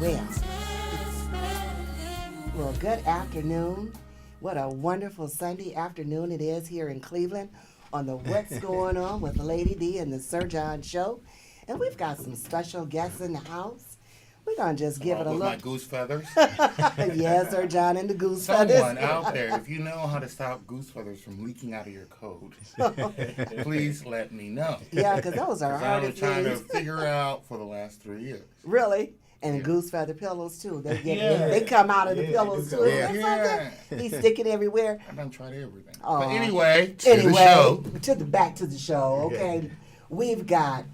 well. Well, good afternoon. What a wonderful Sunday afternoon it is here in Cleveland on the What's Going On with Lady D and the Sir John Show. And we've got some special guests in the house. We're going to just give it a with look. my goose feathers. Yes, Sir John and the goose feathers. Someone out there, if you know how to stop goose feathers from leaking out of your coat, please let me know. Yeah, because those are 'Cause hard I'm to trying to use. figure out for the last 3 years. Really? And Yeah. goose feather pillows too. Yeah. They come out of the Yeah, pillows they too. do. Isn't that Yeah. something? He's sticking everywhere. I've done tried everything. Aw. But anyway, to the show. Back to the show. Okay, we've got.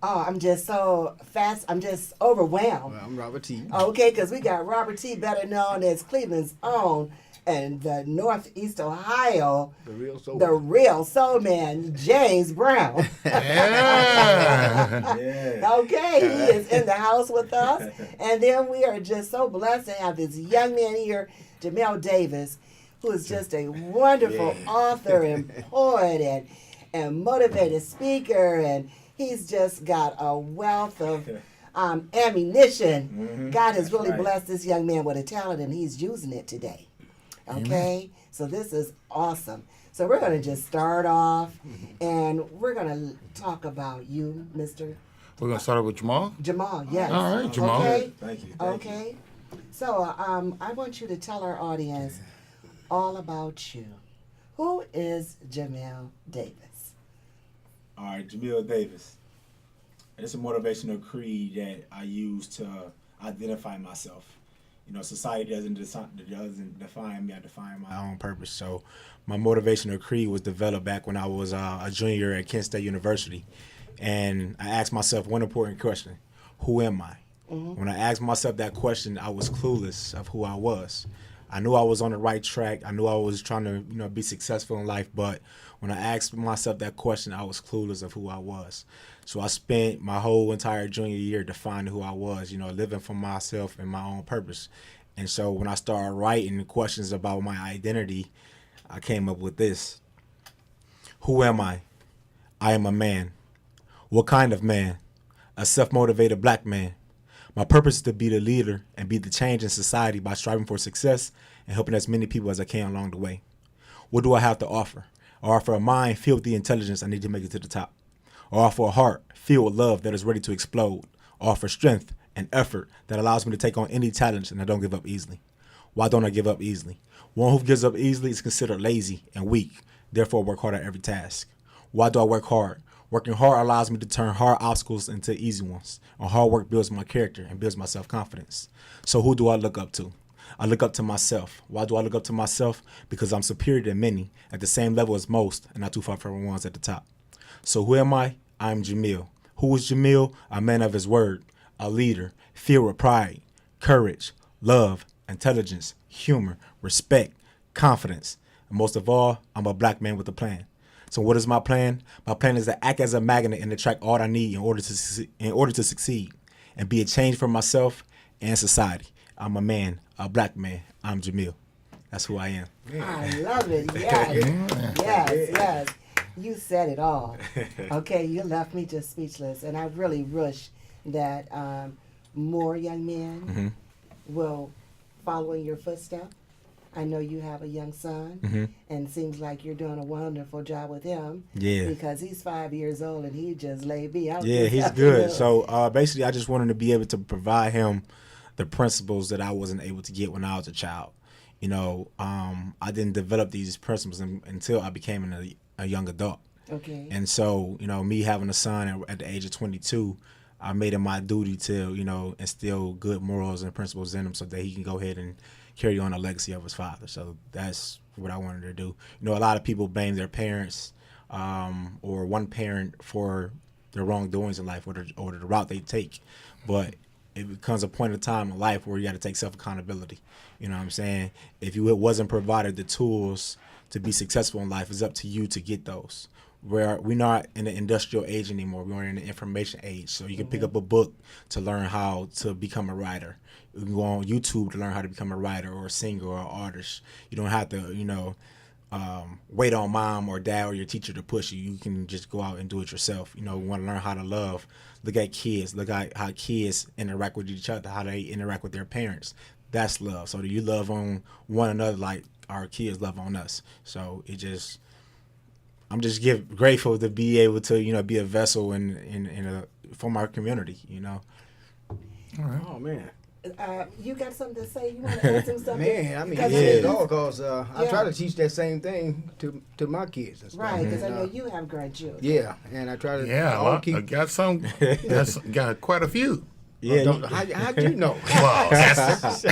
I'm just so fast. I'm just overwhelmed. Well, I'm Robert T. Okay, because we got Robert T, better known as Cleveland's own, and the Northeast Ohio, The real soul. the real soul man, James Brown. Yeah. Yeah. Okay, he is in the house with us. And then we are just so blessed to have this young man here, Jamel Davis, who is just a wonderful Yeah. author and poet and motivated speaker. And he's just got a wealth of ammunition. God has That's really right. blessed this young man with a talent, and he's using it today. Okay? So this is awesome. So we're going to just start off, and we're going to talk about you, Mr. We're going to start with Jamal. Jamal, yes. All right, Jamal. Okay. Thank you. Okay. So I want you to tell our audience all about you. Who is Jamel Davis? All right, Jamil Davis. It's a motivational creed that I use to identify myself. You know, society doesn't define me. I define my own purpose. So my motivational creed was developed back when I was a junior at Kent State University. And I asked myself one important question: who am I? When I asked myself that question, I was clueless of who I was. I knew I was on the right track. I knew I was trying to, be successful in life. But when I asked myself that question, I was clueless of who I was. So I spent my whole entire junior year defining who I was, living for myself and my own purpose. And so when I started writing questions about my identity, I came up with this: who am I? I am a man. What kind of man? A self-motivated black man. My purpose is to be the leader and be the change in society by striving for success and helping as many people as I can along the way. What do I have to offer? I offer a mind filled with the intelligence I need to make it to the top. I offer a heart filled with love that is ready to explode. I offer strength and effort that allows me to take on any challenge, and I don't give up easily. Why don't I give up easily? One who gives up easily is considered lazy and weak, therefore work hard at every task. Why do I work hard? Working hard allows me to turn hard obstacles into easy ones. And hard work builds my character and builds my self-confidence. So who do I look up to? I look up to myself. Why do I look up to myself? Because I'm superior to many, at the same level as most, and not too far from the ones at the top. So who am I? I'm Jamil. Who is Jamil? A man of his word, a leader, filled with pride, courage, love, intelligence, humor, respect, confidence. And most of all, I'm a black man with a plan. So what is my plan? My plan is to act as a magnet and attract all I need in order to succeed and be a change for myself and society. I'm a man, a black man. I'm Jamil. That's who I am. I love it. Yes. You said it all. Okay, you left me just speechless. And I really wish that more young men will follow in your footsteps. I know you have a young son, and it seems like you're doing a wonderful job with him. Yeah. Because he's 5 years old, and he just laid me out. Yeah, this he's afternoon. good. So basically, I just wanted to be able to provide him the principles that I wasn't able to get when I was a child. I didn't develop these principles until I became a young adult. Okay. And so, me having a son at the age of 22, I made it my duty to, instill good morals and principles in him so that he can go ahead and carry on the legacy of his father. So that's what I wanted to do. A lot of people blame their parents or one parent for their wrongdoings in life or the route they take. But it becomes a point of time in life where you got to take self-accountability. You know what I'm saying? If you wasn't provided the tools to be successful in life, it's up to you to get those. We're not in the industrial age anymore. We're in the information age. So you can pick up a book to learn how to become a writer. You can go on YouTube to learn how to become a writer or a singer or an artist. You don't have to, wait on mom or dad or your teacher to push you. You can just go out and do it yourself. You know, want to learn how to love. Look at kids. Look at how kids interact with each other, how they interact with their parents. That's love. So do you love on one another like our kids love on us? So I'm just grateful to be able to, you know, be a vessel for my community, you know. Oh man. You got something to say? You want to ask him something? Man, I mean, Because yeah, you- because I Yeah. try to teach that same thing to my kids and stuff. Right, because I And, know you have grandchildren. Yeah, and I try to Yeah, all I got quite a few. Yeah, How'd you know? Wow, Esther.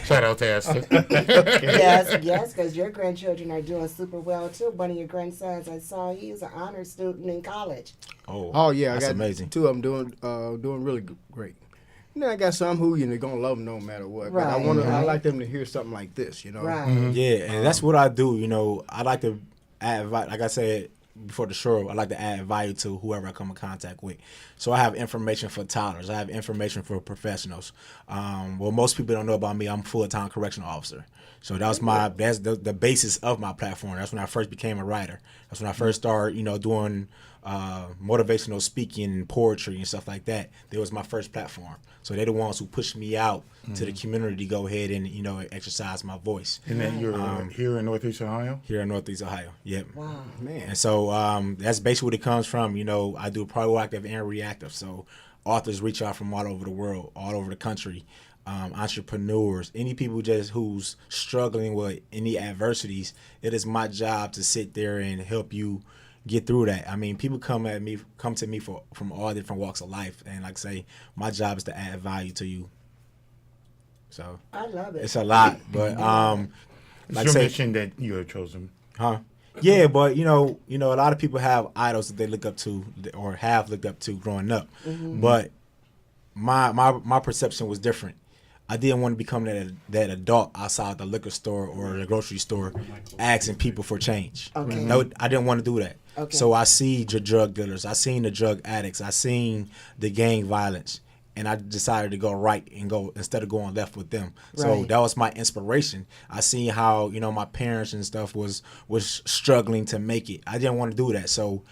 Shout out to Esther. Yes, because your grandchildren are doing super well too. One of your grandsons, I saw, he's an honor student in college. Oh yeah, that's I got amazing. two of them doing really great. And then I got some who gonna love them no matter what. But I Right. like them to hear something like this, you know. Right. Yeah, and that's what I do. You know, I like to add, like I said before the show, I like to add value to whoever I come in contact with. So I have information for toddlers. I have information for professionals. Well, most people don't know about me. I'm a full-time correctional officer. So that's the basis of my platform. That's when I first became a writer. That's when I first started, you know, doing motivational speaking and poetry and stuff like that. That was my first platform. So they're the ones who pushed me out to the community to go ahead and, you know, exercise my voice. And then you're here in Northeast Ohio? Here in Northeast Ohio. Yep. Wow. Man. And so that's basically what it comes from. You know, I do proactive and reactive. So authors reach out from all over the world, all over the country. Entrepreneurs, any people who's struggling with any adversities. It is my job to sit there and help you get through that. I mean, people come to me from all different walks of life, and like I say, my job is to add value to you. So I love it. it's a lot, but It's like your say, mission that you have chosen. huh? Yeah, but you know, a lot of people have idols that they look up to or have looked up to growing up. But my perception was different. I didn't want to become that adult outside the liquor store or the grocery store asking people for change. Okay. No, I didn't want to do that. Okay. So I see the drug dealers, I seen the drug addicts, I seen the gang violence, and I decided to go right and go instead of going left with them. So Right. that was my inspiration. I seen how, you know, my parents and stuff was struggling to make it. I didn't want to do that. So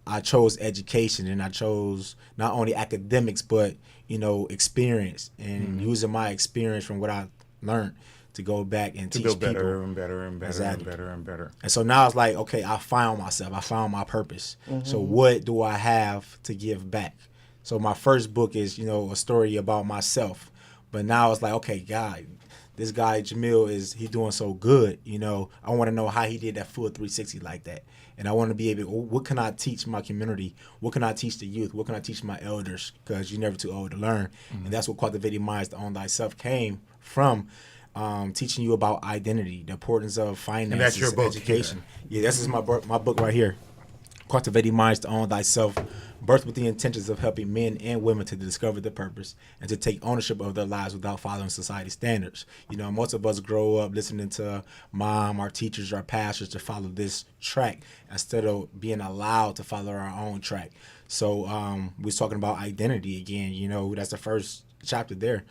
I chose education, and I chose not only academics but, you know, experience and using my experience from what I learned to go back and To teach build people. better and better and better Exactly. and better and better. And so now it's like, okay, I found myself. I found my purpose. So what do I have to give back? So my first book is, you know, a story about myself. But now it's like, okay, God, this guy Jamil he's doing so good. You know, I want to know how he did that full 360 like that. And I want to be able, what can I teach my community? What can I teach the youth? What can I teach my elders? Because you're never too old to learn. And that's what Cultivating Minds to Own Thyself came from. Teaching you about identity, the importance of finances, that's your book education. Yeah, this is my book right here. Cultivating Minds to Own Thyself, birthed with the intentions of helping men and women to discover their purpose and to take ownership of their lives without following society standards. You know, most of us grow up listening to mom, our teachers, our pastors to follow this track instead of being allowed to follow our own track. So we was talking about identity again. You know, that's the first chapter there.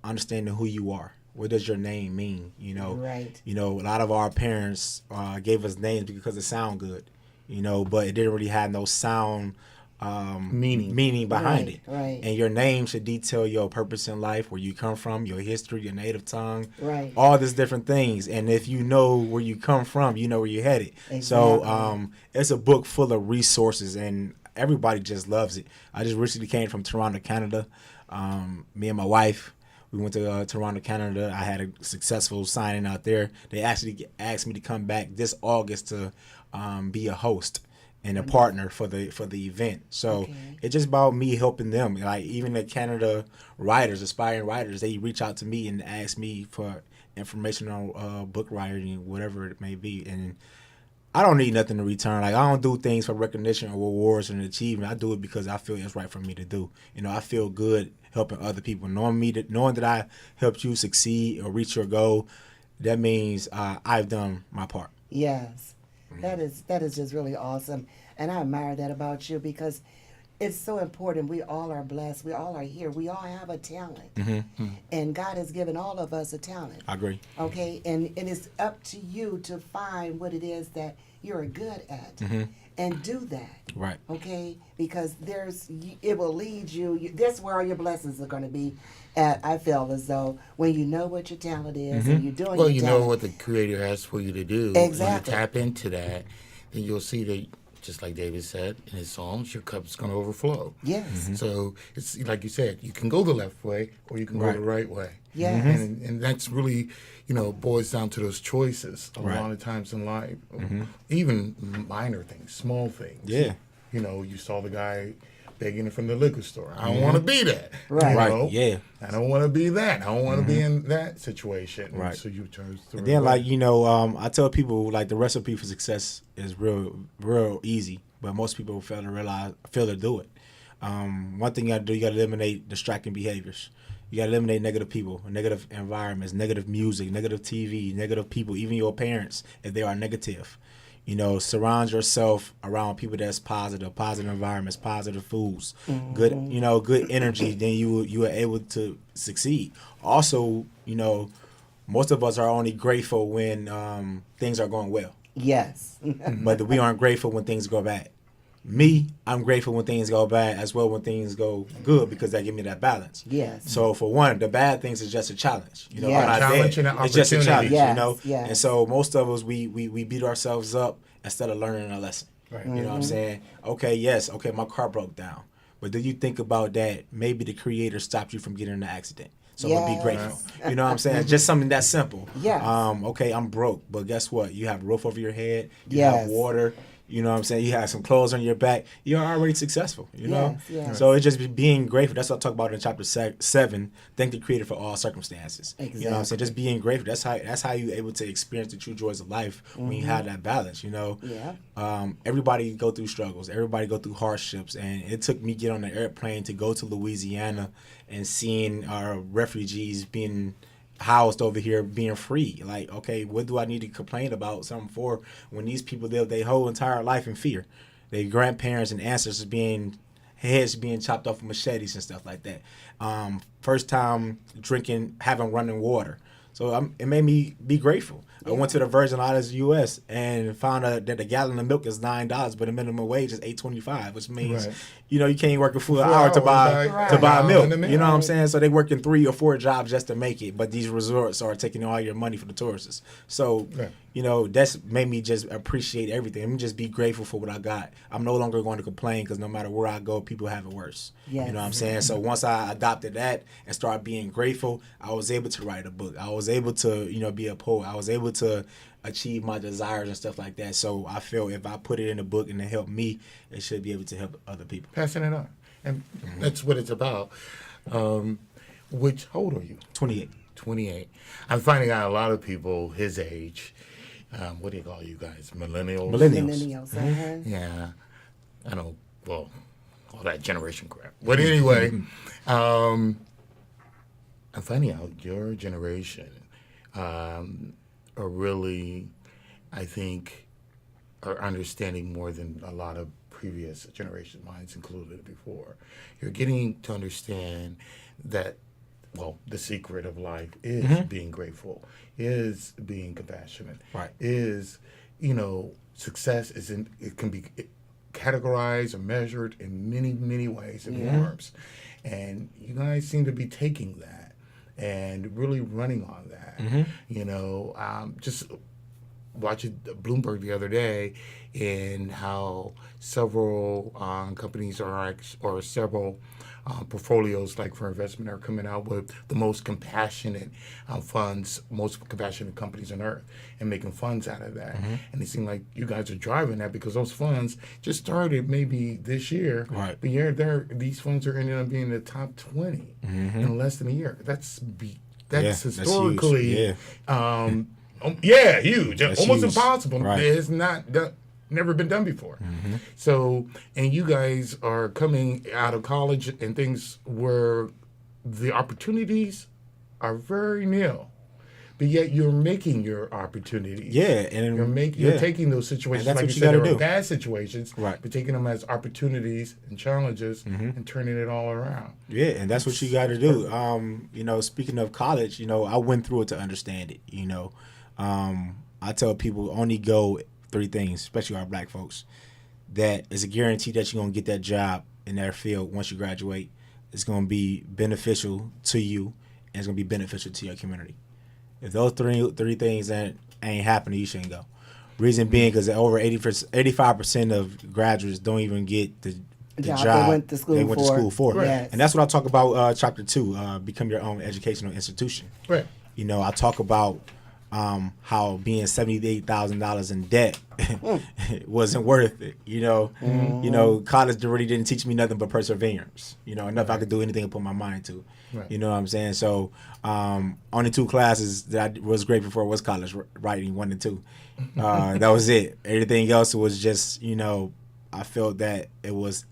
Understanding who you are. What does your name mean? You know, Right. You know, a lot of our parents gave us names because it sound good. You know, but it didn't really have no sound meaning behind Right, it. right. And your name should detail your purpose in life, where you come from, your history, your native tongue, Right. all these different things. And if you know where you come from, you know where you're headed. So Exactly. it's a book full of resources, and everybody just loves it. I just recently came from Toronto, Canada. Me and my wife, we went to Toronto, Canada. I had a successful signing out there. They actually asked me to come back this August to be a host and a partner for the event. So Okay. it's just about me helping them. Like even the Canada writers, aspiring writers, they reach out to me and ask me for information on book writing, whatever it may be. And I don't need nothing in return. Like I don't do things for recognition or awards and achievement. I do it because I feel it's right for me to do. You know, I feel good helping other people. Knowing that I helped you succeed or reach your goal, that means I've done my part. Yes, that is just really awesome, and I admire that about you because it's so important. We all are blessed. We all are here. We all have a talent. And God has given all of us a talent. I agree. Okay? And it's up to you to find what it is that you're good at and do that. Right. Okay? Because it will lead you. That's where all your blessings are going to be at, I feel as though, when you know what your talent is and you're doing Well, your you talent. know what the Creator has for you to do. Exactly. When you tap into that, then you'll see that, just like David said in his songs, your cup's going to overflow. Yes. So it's like you said, you can go the left way or you can go the right way. Yes. And that's really, boils down to those choices a lot of times in life. Even minor things, small things. Yeah. You saw the guy begging from the liquor store. I don't want to be that. Right. Right, yeah. I don't want to be that. I don't want to be in that situation. Right. So you chose to. And then, I tell people, the recipe for success is real easy, but most people fail to do it. One thing you got to do, you got to eliminate distracting behaviors. You got to eliminate negative people, negative environments, negative music, negative TV, negative people, even your parents, if they are negative. Surround yourself around people that's positive environments, positive foods, good energy. Then you are able to succeed. Also, most of us are only grateful when things are going well, Yes. but we aren't grateful when things go bad. Me, I'm grateful when things go bad as well when things go good, because that give me that balance. Yes. So for one, the bad things is just a challenge. Yes. When I Challenge did, and an it's just a opportunity. challenge. Yes, yes. And so most of us we beat ourselves up instead of learning a lesson. Right. You know what I'm saying? Okay, my car broke down. But do you think about that? Maybe the Creator stopped you from getting in an accident. So we'll be Yes. grateful. You know what I'm saying? Just something that simple. Yes. Okay, I'm broke, but guess what? You have a roof over your head. You Yes. have water. You know what I'm saying? You have some clothes on your back. You're already successful, you know? Yes, yes. So it's just being grateful. That's what I talk about in chapter 7. Thank the Creator for all circumstances. You know what I'm saying? Exactly. Just being grateful. That's how you're able to experience the true joys of life when you have that balance, Yeah. Everybody go through struggles. Everybody go through hardships. And it took me getting on the airplane to go to Louisiana and seeing our refugees being housed over here being free. Like, okay, what do I need to complain about something for when these people live their whole entire life in fear? Their grandparents and ancestors heads being chopped off with machetes and stuff like that. First time having running water. So it made me be grateful. I went to the Virgin Islands, U.S., and found out that a gallon of milk is $9, but the minimum wage is $8.25, which means Right. you can't work a full 4 hour to hours, buy right. to buy Right. milk. Right. You know what I'm saying? So they working 3 or 4 jobs just to make it. But these resorts are taking all your money for the tourists. So Right. that's made me just appreciate everything. Let me just be grateful for what I got. I'm no longer going to complain, because no matter where I go, people have it worse. Yes. You know what I'm saying? So once I adopted that and started being grateful, I was able to write a book. I was able to be a poet. I was able to achieve my desires and stuff like that. So I feel if I put it in a book and it helped me, it should be able to help other people. Passing it on. And that's what it's about. How old are you? 28. 28. I'm finding out a lot of people his age, what do you call you guys? Millennials? Millennials. Uh-huh. Yeah. I know, well, all that generation crap. But anyway, I'm finding out your generation are really, I think, are understanding more than a lot of previous generations, mine's included before. You're getting to understand that, well, the secret of life is being grateful, is being compassionate, Right. is, success it can be categorized or measured in many, many ways and forms. And you guys seem to be taking that and really running on that. Just watching Bloomberg the other day, and how several companies or several portfolios, like for investment, are coming out with the most compassionate funds, most compassionate companies on earth, and making funds out of that. And it seems like you guys are driving that, because those funds just started maybe this year. Right. But these funds are ending up being in the top 20 in less than a year. That's historically, huge, That's almost huge. impossible. Right. It's never been done before. So, and you guys are coming out of college and things where the opportunities are very nil. but yet you're making your opportunities. Yeah, and You're taking those situations, And that's like what you you said, gotta they were do. bad situations, Right. but taking them as opportunities and challenges and turning it all around. Yeah, and that's what you got to do. You know, speaking of college, you know, I went through it to understand it. You know, I tell people only go 3 things, especially our black folks, that is a guarantee that you're gonna get that job in that field once you graduate. It's gonna be beneficial to you, and it's gonna be beneficial to your community. If those three things ain't happening, you shouldn't go. Reason being, because over 85% of graduates don't even get the Job job they went to school for. Right. Yes. And that's what I talk about chapter 2, become your own educational institution. Right. You know, I talk about how being $78,000 in debt wasn't worth it. You know, college really didn't teach me nothing but perseverance. You know, enough I could do anything I put my mind to. Right. You know what I'm saying? So, only 2 classes that I was grateful for was college writing 1 and 2. That was it. Everything else was just, you know, I felt that it was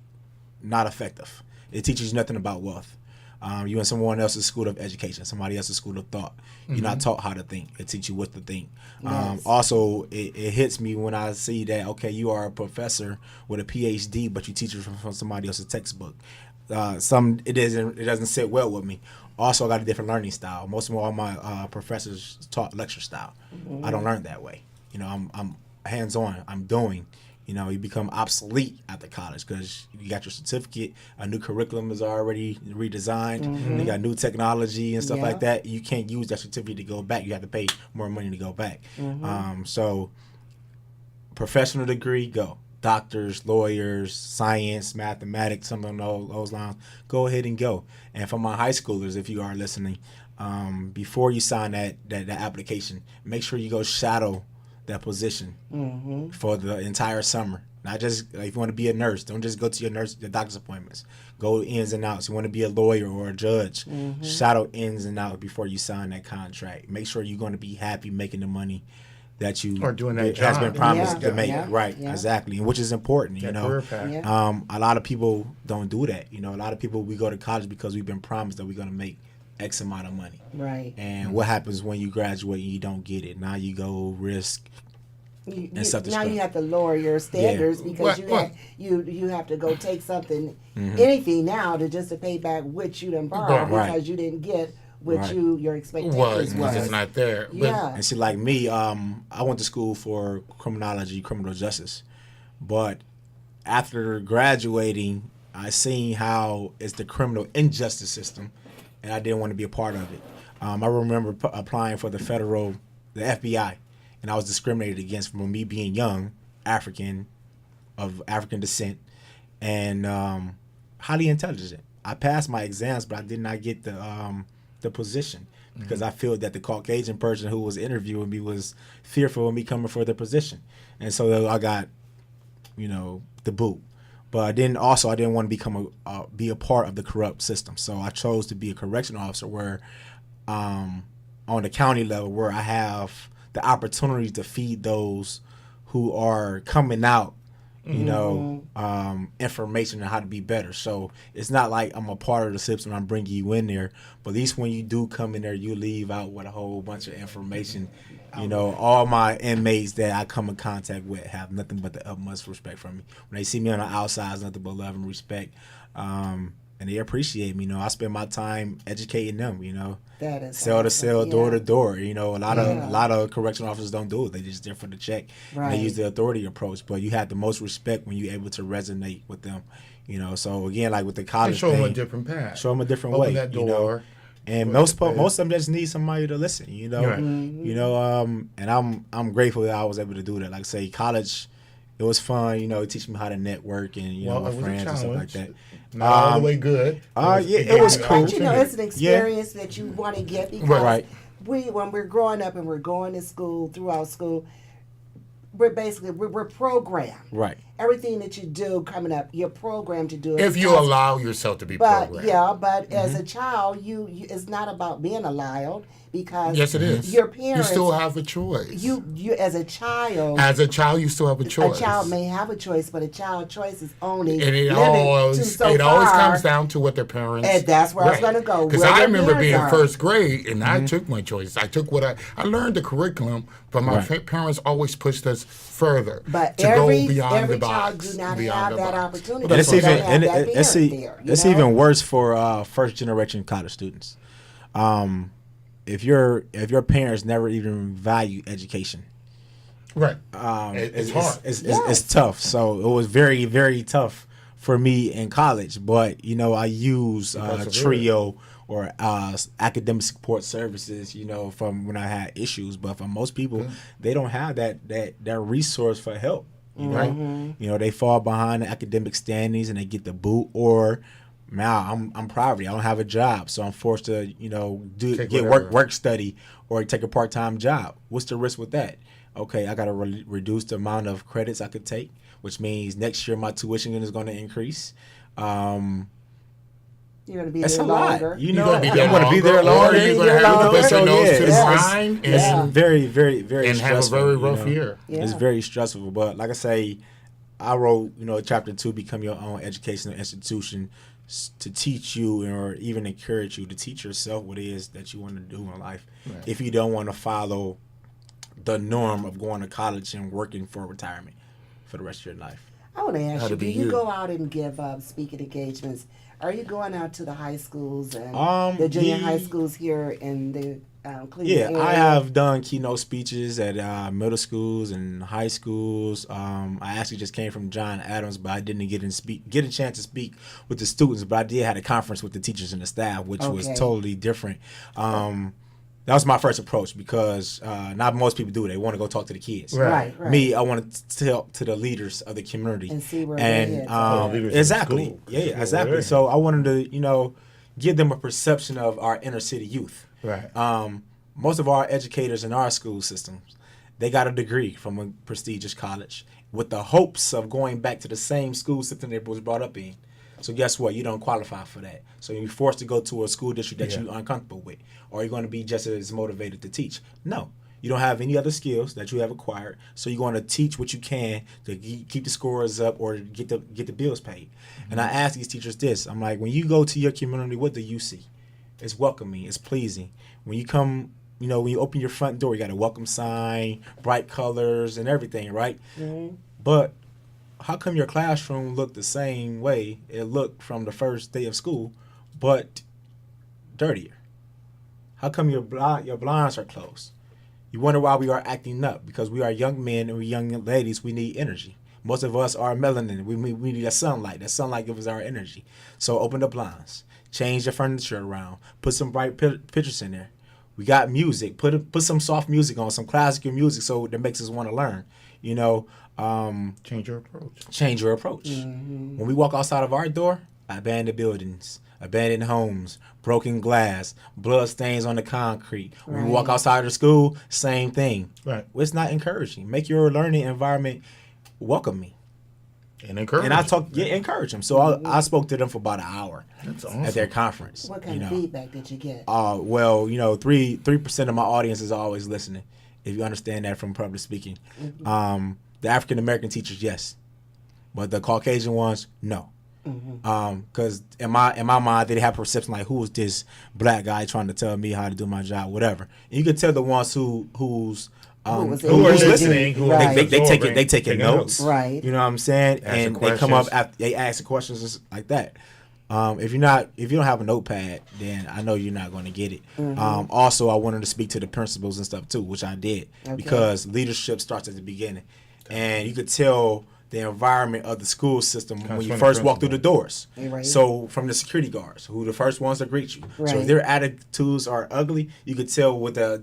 not effective. It teaches you nothing about wealth. You in someone else's school of education, somebody else's school of thought. You're not taught how to think. It teaches you what to think. Yes. Also, it hits me when I see that, okay, you are a professor with a PhD, but you teach it from somebody else's textbook. It doesn't sit well with me. Also, I got a different learning style. Most of all my professors taught lecture style. I don't learn that way. You know, I'm hands-on. I'm doing. You know, you become obsolete after college because you got your certificate. A new curriculum is already redesigned. They got new technology and stuff Yeah. like that. You can't use that certificate to go back. You have to pay more money to go back. So, professional degree, go. Doctors, lawyers, science, mathematics, something along those lines. Go ahead and go. And for my high schoolers, if you are listening, before you sign that application, make sure you go shadow that position for the entire summer. Not just like if you want to be a nurse, don't just go to your doctor's appointments. Go ins and outs. You want to be a lawyer or a judge, shadow ins and outs before you sign that contract. Make sure you're going to be happy making the money that you Or doing that has job. been promised Yeah, to make. yeah, Right, yeah. exactly, and which is important. You That know, career path. Yeah. a lot of people don't do that. You know, a lot of people, we go to college because we've been promised that we're going to make X amount of money. Right. And what happens when you graduate and you don't get it? Now you go risk. Now self-destruct. you have to lower your standards because What? you have to go take something, anything now to pay back what you done borrowed Right. because you didn't get what Right. your expectations Was was. it's not there. But Yeah. And see, like me, I went to school for criminology, criminal justice. But after graduating, I seen how it's the criminal injustice system, and I didn't want to be a part of it. I remember applying for the FBI, and I was discriminated against for me being young, of African descent, and highly intelligent. I passed my exams, but I did not get the position because I feel that the Caucasian person who was interviewing me was fearful of me coming for the position, and so I got, the boot. But I didn't want to be a part of the corrupt system. So I chose to be a correctional officer where, on the county level, where I have the opportunity to feed those who are coming out, information on how to be better. So it's not like I'm a part of the system, I'm bringing you in there. But at least when you do come in there, you leave out with a whole bunch of information. All my inmates that I come in contact with have nothing but the utmost respect for me. When they see me on the outside, it's nothing but love and respect. And they appreciate me. I spend my time educating them, That is cell to awesome. cell, door Yeah. to door. A lot of correctional officers don't do it. They just there for the check. And Right. they use the authority approach. But you have the most respect when you're able to resonate with them. So again, like with the and college show them thing, a different path. show them a different Open way. that door. And What most it of them just need somebody to listen. Right. And I'm grateful that I was able to do that. Like I say, college, it was fun. It teach me how to network and Well, with it was a friends and stuff like challenge. that. Not all the way good. it was gave you cool. But opportunity. it's an experience that you want to get because Right. when we're growing up and we're going to school, throughout school, we're programmed. Right. everything that you do coming up, you're programmed to do it. If you because- allow yourself to be But programmed. yeah, but as a child, you it's not about being allowed because Yes, it is. your parents. You still have a choice. You as a child. As a child, you still have a choice. A child may have a choice, but a child choice is only And it limited always to so it always far. comes down to what their parents. And that's where I was gonna go, Because where I their remember parents being in are. first grade, and I took my choice. I took what I learned the curriculum, but my parents always pushed us further But to every go beyond every the child box. do not beyond have the that box. opportunity. Well, And it's They even don't have and that it's parent there, you it's know? even worse for first generation college students. If your parents never even value education, Right. it's hard. It's tough. So it was very, very tough for me in college. But I use Trio or academic support services. From when I had issues. But for most people, they don't have that resource for help. They fall behind the academic standings and they get the boot. Or now I'm poverty. I don't have a job, so I'm forced to get work study or take a part-time job. What's the risk with that? Okay, I got to reduce the amount of credits I could take, which means next year my tuition is going to increase. You're going to be That's there a lot. longer. You're going to be there I'm gonna be there longer, or longer. you're going to have to put your nose to the it's- grind It's and very, very, very have a stressful. very rough year. It's Yeah. very stressful. But like I say, I wrote, chapter 2, Become Your Own Educational Institution, to teach you or even encourage you to teach yourself what it is that you want to do in life. Right. If you don't want to follow the norm of going to college and working for retirement for the rest of your life. I want to ask How you, to do be you you. go out and give speaking engagements? Are you going out to the high schools and the junior high schools here in the Cleveland Yeah, area? I have done keynote speeches at middle schools and high schools. I actually just came from John Adams, but I didn't get a chance to speak with the students. But I did have a conference with the teachers and the staff, which was Okay. totally different. That was my first approach because not most people do. They want to go talk to the kids. Right, right. Me, I wanted to talk to the leaders of the community And see where their heads are. Leaders of the exactly, school. yeah, exactly. So I wanted to, give them a perception of our inner city youth. Right. Most of our educators in our school systems, they got a degree from a prestigious college with the hopes of going back to the same school system they was brought up in. So guess what? You don't qualify for that. So you're forced to go to a school district that you're uncomfortable with. Or you're going to be just as motivated to teach. No. You don't have any other skills that you have acquired. So you're going to teach what you can to keep the scores up or get the bills paid. Mm-hmm. And I ask these teachers this. I'm like, when you go to your community, what do you see? It's welcoming. It's pleasing. When you come, when you open your front door, you got a welcome sign, bright colors and everything, right? Mm-hmm. But how come your classroom looked the same way it looked from the first day of school, but dirtier? How come your blinds are closed? You wonder why we are acting up, because we are young men and we young ladies. We need energy. Most of us are melanin. We need that sunlight. That sunlight gives us our energy. So open the blinds, change the furniture around, put some bright pictures in there. We got music. Put some soft music on, some classical music, so that makes us want to learn. Change your approach. Change your approach. Mm-hmm. When we walk outside of our door, abandoned buildings, abandoned homes, broken glass, blood stains on the concrete. When we walk Right. outside of the school, same thing. Right. It's not encouraging. Make your learning environment welcoming. And encourage. And I encourage them. So I spoke to them for about an hour That's awesome. at their conference. What kind of feedback did you get? Well, 3% of my audience is always listening. If you understand that from public speaking, the African American teachers, yes, but the Caucasian ones, no. Because in my mind, they have perception like, who is this black guy trying to tell me how to do my job, whatever. And you can tell the ones who's was who are engaging, listening, who right. they taking notes, Right. You know what I'm saying? Asking And they come up questions. after they ask the questions like that. If you don't have a notepad, then I know you're not going to get it. Also, I wanted to speak to the principals and stuff too, which I did, because leadership starts at the beginning, and you could tell the environment of the school system when you from the first walk through the principal. doors. Right. So from the security guards, who are the first ones to greet you. So Right. if their attitudes are ugly, you could tell what the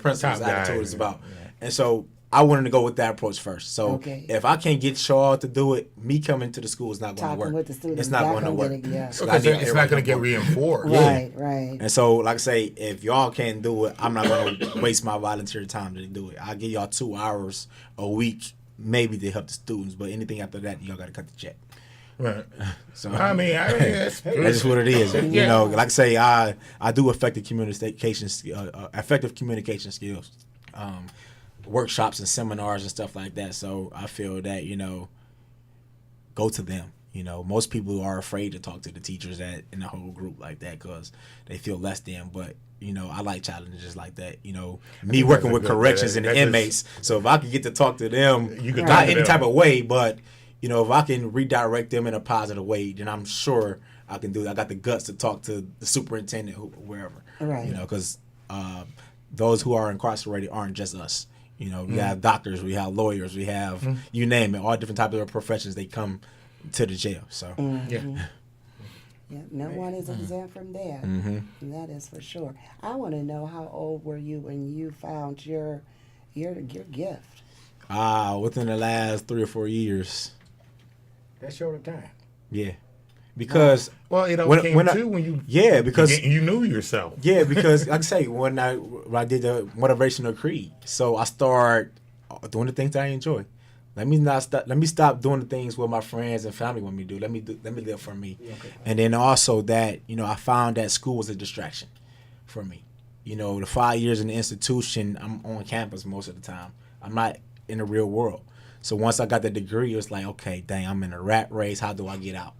principal's Top guy, attitude is about. yeah. And so I wanted to go with that approach first. So Okay. if I can't get y'all to do it, me coming to the school is not going to Talking work. with the students, It's not not going to gonna work. get it, yeah. So I Because need it's not everybody going to get work. reinforced. Right, right. And so, like I say, if y'all can't do it, I'm not going to waste my volunteer time to do it. I'll give y'all 2 hours a week maybe to help the students, but anything after that, y'all got to cut the check. Right. So I mean, that's that's just what it is. You Yeah. know, like I say, I do effective communication skills, workshops and seminars and stuff like that. So I feel that, you know, go to them. You know, most people are afraid to talk to the teachers in the whole group like that because they feel less than. But you know, I like challenges like that. You know, me think working that's a with good- corrections and the that's just- inmates. So if I could get to talk to them, You could not talk to any them. type of way, but you know, if I can redirect them in a positive way, then I'm sure I can do it. I got the guts to talk to the superintendent, wherever. Right. You know, because those who are incarcerated aren't just us. You know, we have doctors, we have lawyers, we have you name it, all different types of professions. They come to the jail. So Yeah. Yeah, no one is exempt from that. That is for sure. I want to know, how old were you when you found your gift? within the last 3 or 4 years, That's short of time. yeah, because Well, it all When- came when I- to when you yeah, because you knew yourself. yeah, because like I say, when I did the motivational creed, so I start doing the things that I enjoy. Let me stop doing the things what my friends and family want me to do. Let me live for me. Okay. And then also that, you know, I found that school was a distraction for me. You know, the 5 years in the institution, I'm on campus most of the time. I'm not in the real world. So once I got the degree, it was like, okay, dang, I'm in a rat race. How do I get out?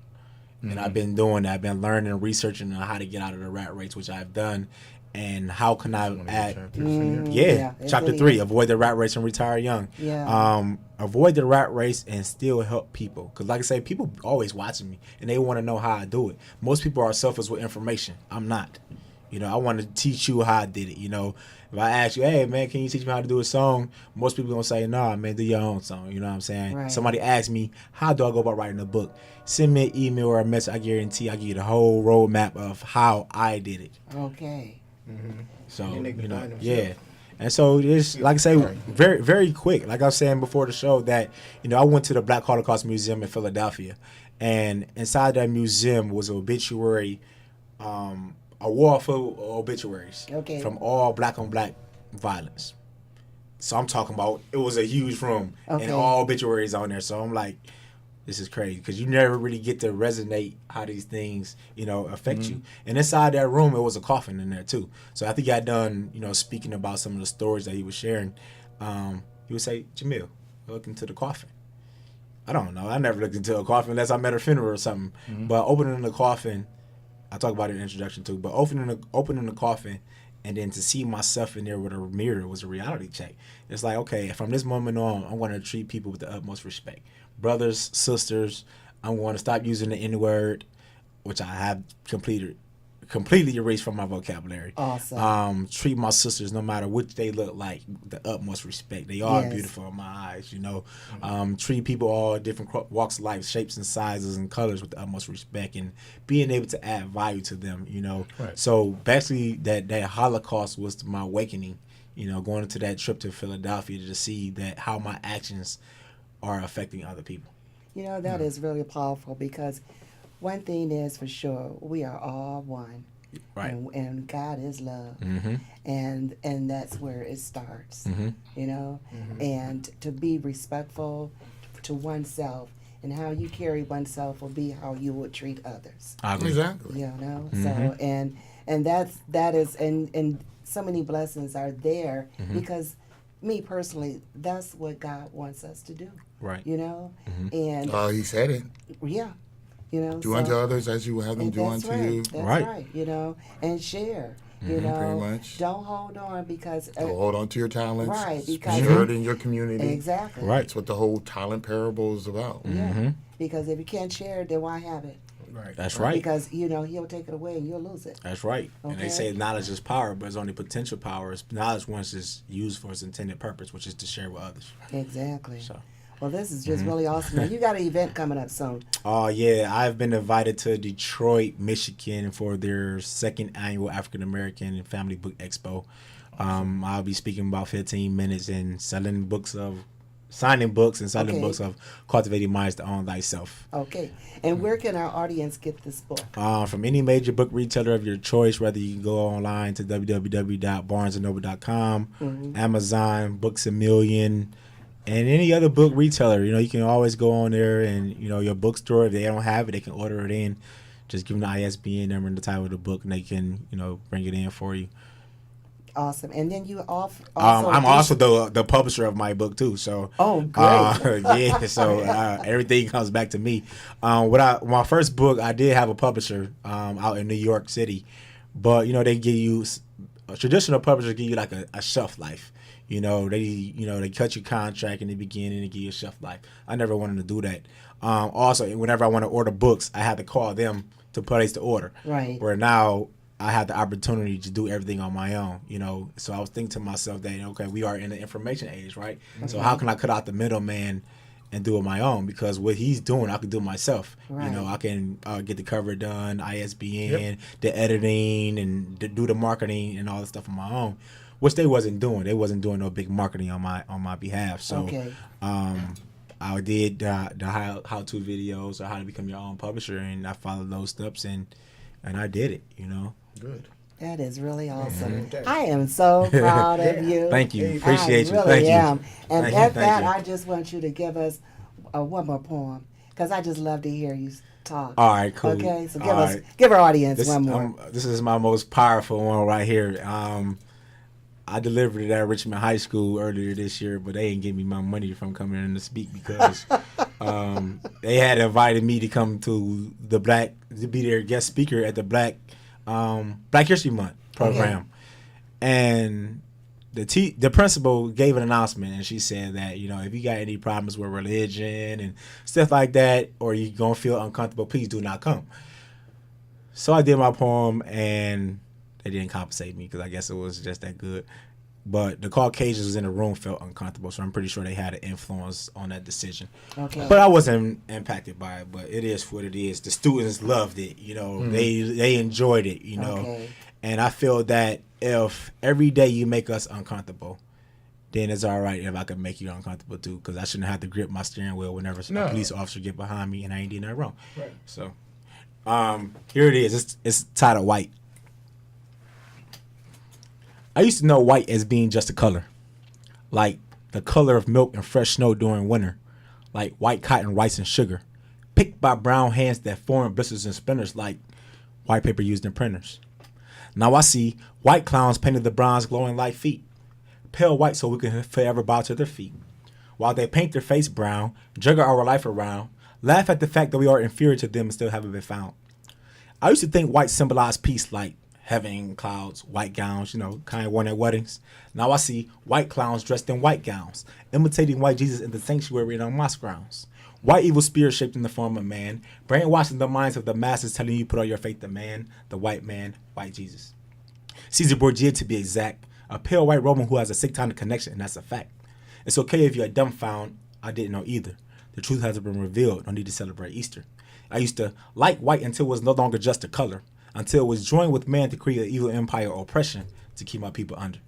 And I've been doing that. I've been learning and researching on how to get out of the rat race, which I've done. And how can I add? Yeah, it chapter really 3, is. avoid the rat race and retire young. Yeah. Avoid the rat race and still help people. Because like I say, people always watching me and they want to know how I do it. Most people are selfish with information. I'm not. You know, I want to teach you how I did it. You know, if I ask you, hey, man, can you teach me how to do a song? Most people going to say, nah, man, do your own song. You know what I'm saying? Right. Somebody asks me, how do I go about writing a book? Send me an email or a message. I guarantee I give you the whole roadmap of how I did it. Okay. So, Then they can you know, find themselves. yeah. And so it's like I say, very, very quick. Like I was saying before the show that, you know, I went to the Black Holocaust Museum in Philadelphia, and inside that museum was an obituary, a wall full of obituaries Okay. from all black on black violence. So I'm talking about, it was a huge room Okay. and all obituaries on there. So I'm like, this is crazy because you never really get to resonate how these things, you know, affect you. And inside that room, it was a coffin in there too. So after he got done, you know, speaking about some of the stories that he was sharing, he would say, Jamil, look into the coffin. I don't know. I never looked into a coffin unless I'm at a funeral or something. But opening the coffin, I talk about it in the introduction too, but opening the coffin and then to see myself in there with a mirror was a reality check. It's like, okay, from this moment on, I'm going to treat people with the utmost respect. Brothers, sisters, I'm going to stop using the N-word, which I have completely erased from my vocabulary. Awesome. Treat my sisters, no matter what they look like, with the utmost respect. They are Yes. beautiful in my eyes, you know. Treat people all different walks of life, shapes and sizes and colors with the utmost respect, and being able to add value to them, you know. Right. So basically, that Holocaust was my awakening, you know, going into that trip to Philadelphia to see that how my actions are affecting other people. You know, that is really powerful, because one thing is for sure, we are all one. Right. And God is love. And that's where it starts. You know? And to be respectful to oneself, and how you carry oneself will be how you would treat others. I agree. Exactly. You know? So and that is and so many blessings are there, because me personally, that's what God wants us to do. Right. You know? And He said it. yeah. You know, Do unto others as you would have them and do that's unto right. you. That's Right. right. You know, and share. You know, Pretty much. don't hold on, because So hold on to your talents. Right, because- share it in your community. exactly Right. That's what the whole talent parable is about. Yeah, because if you can't share it, then why have it? Right. That's right. Because you know he'll take it away and you'll lose it. That's right. And they Okay. say knowledge is power, but it's only potential power. Knowledge once it's used for its intended purpose, which is to share with others. Exactly. So. Well, this is just really awesome. Now, you got an event coming up soon. Oh, yeah. I've been invited to Detroit, Michigan for their second annual African American Family Book Expo. I'll be speaking about 15 minutes and signing books and selling Okay. books of Cultivating Minds to Own Thyself. Okay. And where can our audience get this book? From any major book retailer of your choice, whether you can go online to www.barnesandnoble.com, Amazon, Books A Million, And any other book retailer, you can always go on there and, your bookstore, if they don't have it, they can order it in. Just give them the ISBN number and the title of the book, and they can, bring it in for you. Awesome. And then you also I'm also the publisher of my book too. So Oh, great. yeah. So everything comes back to me. My first book, I did have a publisher out in New York City, but they give you traditional publishers give you like a shelf life. They cut your contract in the beginning and give you a shelf life. I never wanted to do that. Also, whenever I want to order books, I had to call them to place the order. Right. Where now I had the opportunity to do everything on my own, So I was thinking to myself that, okay, we are in the information age, right? Mm-hmm. So how can I cut out the middleman and do it my own? Because what he's doing, I can do myself. Right. I can get the cover done, ISBN, the editing, and do the marketing and all the stuff on my own, which they wasn't doing. They wasn't doing no big marketing on my behalf. So Okay. I did the how-to videos or how to become your own publisher, and I followed those steps, and I did it, Good. That is really awesome. Mhm. I am so proud of you. Thank you. Appreciate I you. really Thank am. you. And Thank you. at Thank that, you. I just want you to give us one more poem, because I just love to hear you talk. All right, cool. Okay, so All right. give our audience This, one more. this is my most powerful one right here. I delivered it at Richmond High School earlier this year, but they didn't give me my money from coming in to speak because they had invited me to come to to be their guest speaker at the Black History Month program. Okay. And the principal gave an announcement, and she said that, if you got any problems with religion and stuff like that, or you're going to feel uncomfortable, please do not come. So I did my poem, and they didn't compensate me because I guess it was just that good. But the Caucasians in the room felt uncomfortable, so I'm pretty sure they had an influence on that decision. Okay. But I wasn't impacted by it, but it is what it is. The students loved it, they enjoyed it, Okay. And I feel that if every day you make us uncomfortable, then it's all right if I can make you uncomfortable too, because I shouldn't have to grip my steering wheel whenever a police officer get behind me and I ain't doing nothing wrong. Right. So, here it is. It's titled White. I used to know white as being just a color, like the color of milk and fresh snow during winter, like white cotton, rice, and sugar, picked by brown hands that form blisters and splinters like white paper used in printers. Now I see white clowns painted the bronze glowing like feet, pale white so we can forever bow to their feet, while they paint their face brown, juggle our life around, laugh at the fact that we are inferior to them and still haven't been found. I used to think white symbolized peace, like heaven, clouds, white gowns, kind of worn at weddings. Now I see white clowns dressed in white gowns, imitating white Jesus in the sanctuary and on mosque grounds. White evil spirits shaped in the form of man, brainwashing the minds of the masses, telling you put all your faith in man, the white man, white Jesus. Caesar Borgia, to be exact, a pale white Roman who has a sectonic connection, and that's a fact. It's okay if you're dumbfound. I didn't know either. The truth hasn't been revealed. No need to celebrate Easter. I used to like white until it was no longer just a color, until it was joined with man to create an evil empire or oppression to keep my people under.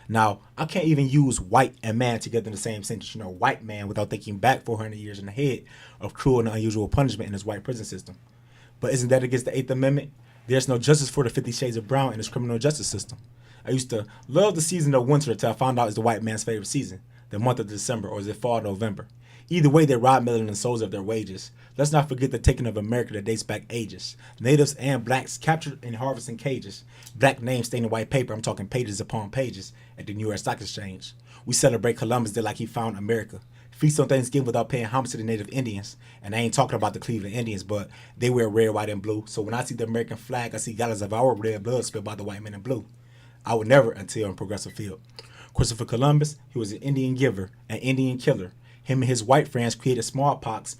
Now, I can't even use white and man together in the same sentence, white man, without thinking back 400 years in the head of cruel and unusual punishment in this white prison system. But isn't that against the 8th Amendment? There's no justice for the 50 Shades of Brown in this criminal justice system. I used to love the season of winter until I found out it's the white man's favorite season, the month of December, or is it fall, November? Either way, they rob melanin souls of their wages. Let's not forget the taking of America that dates back ages. Natives and blacks captured and harvested in cages. Black names stained in white paper, I'm talking pages upon pages, at the New York Stock Exchange. We celebrate Columbus Day like he found America. Feast on Thanksgiving without paying homage to the native Indians. And I ain't talking about the Cleveland Indians, but they wear red, white, and blue. So when I see the American flag, I see gallons of our red blood spilled by the white men in blue. I would never until in Progressive Field. Christopher Columbus, he was an Indian giver, an Indian killer. Him and his white friends created smallpox,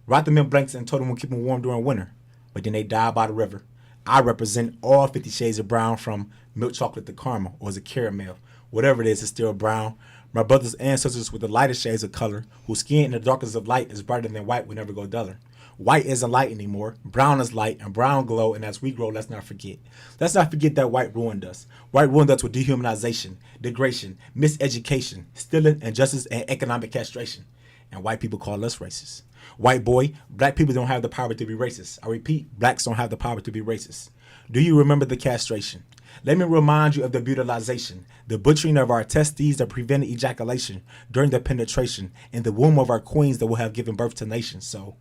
wrapped them in blankets and told them we'll keep them warm during winter. But then they died by the river. I represent all 50 shades of brown, from milk chocolate to caramel, or is it caramel? Whatever it is, it's still brown. My brothers and sisters with the lightest shades of color, whose skin in the darkness of light is brighter than white, will never go duller. White isn't light anymore. Brown is light, and brown glow, and as we grow, let's not forget. Let's not forget that white ruined us. White ruined us with dehumanization, degradation, miseducation, stealing, injustice, and economic castration. And white people call us racist. White boy, black people don't have the power to be racist. I repeat, blacks don't have the power to be racist. Do you remember the castration? Let me remind you of the brutalization, the butchering of our testes that prevented ejaculation during the penetration in the womb of our queens that will have given birth to nations. So,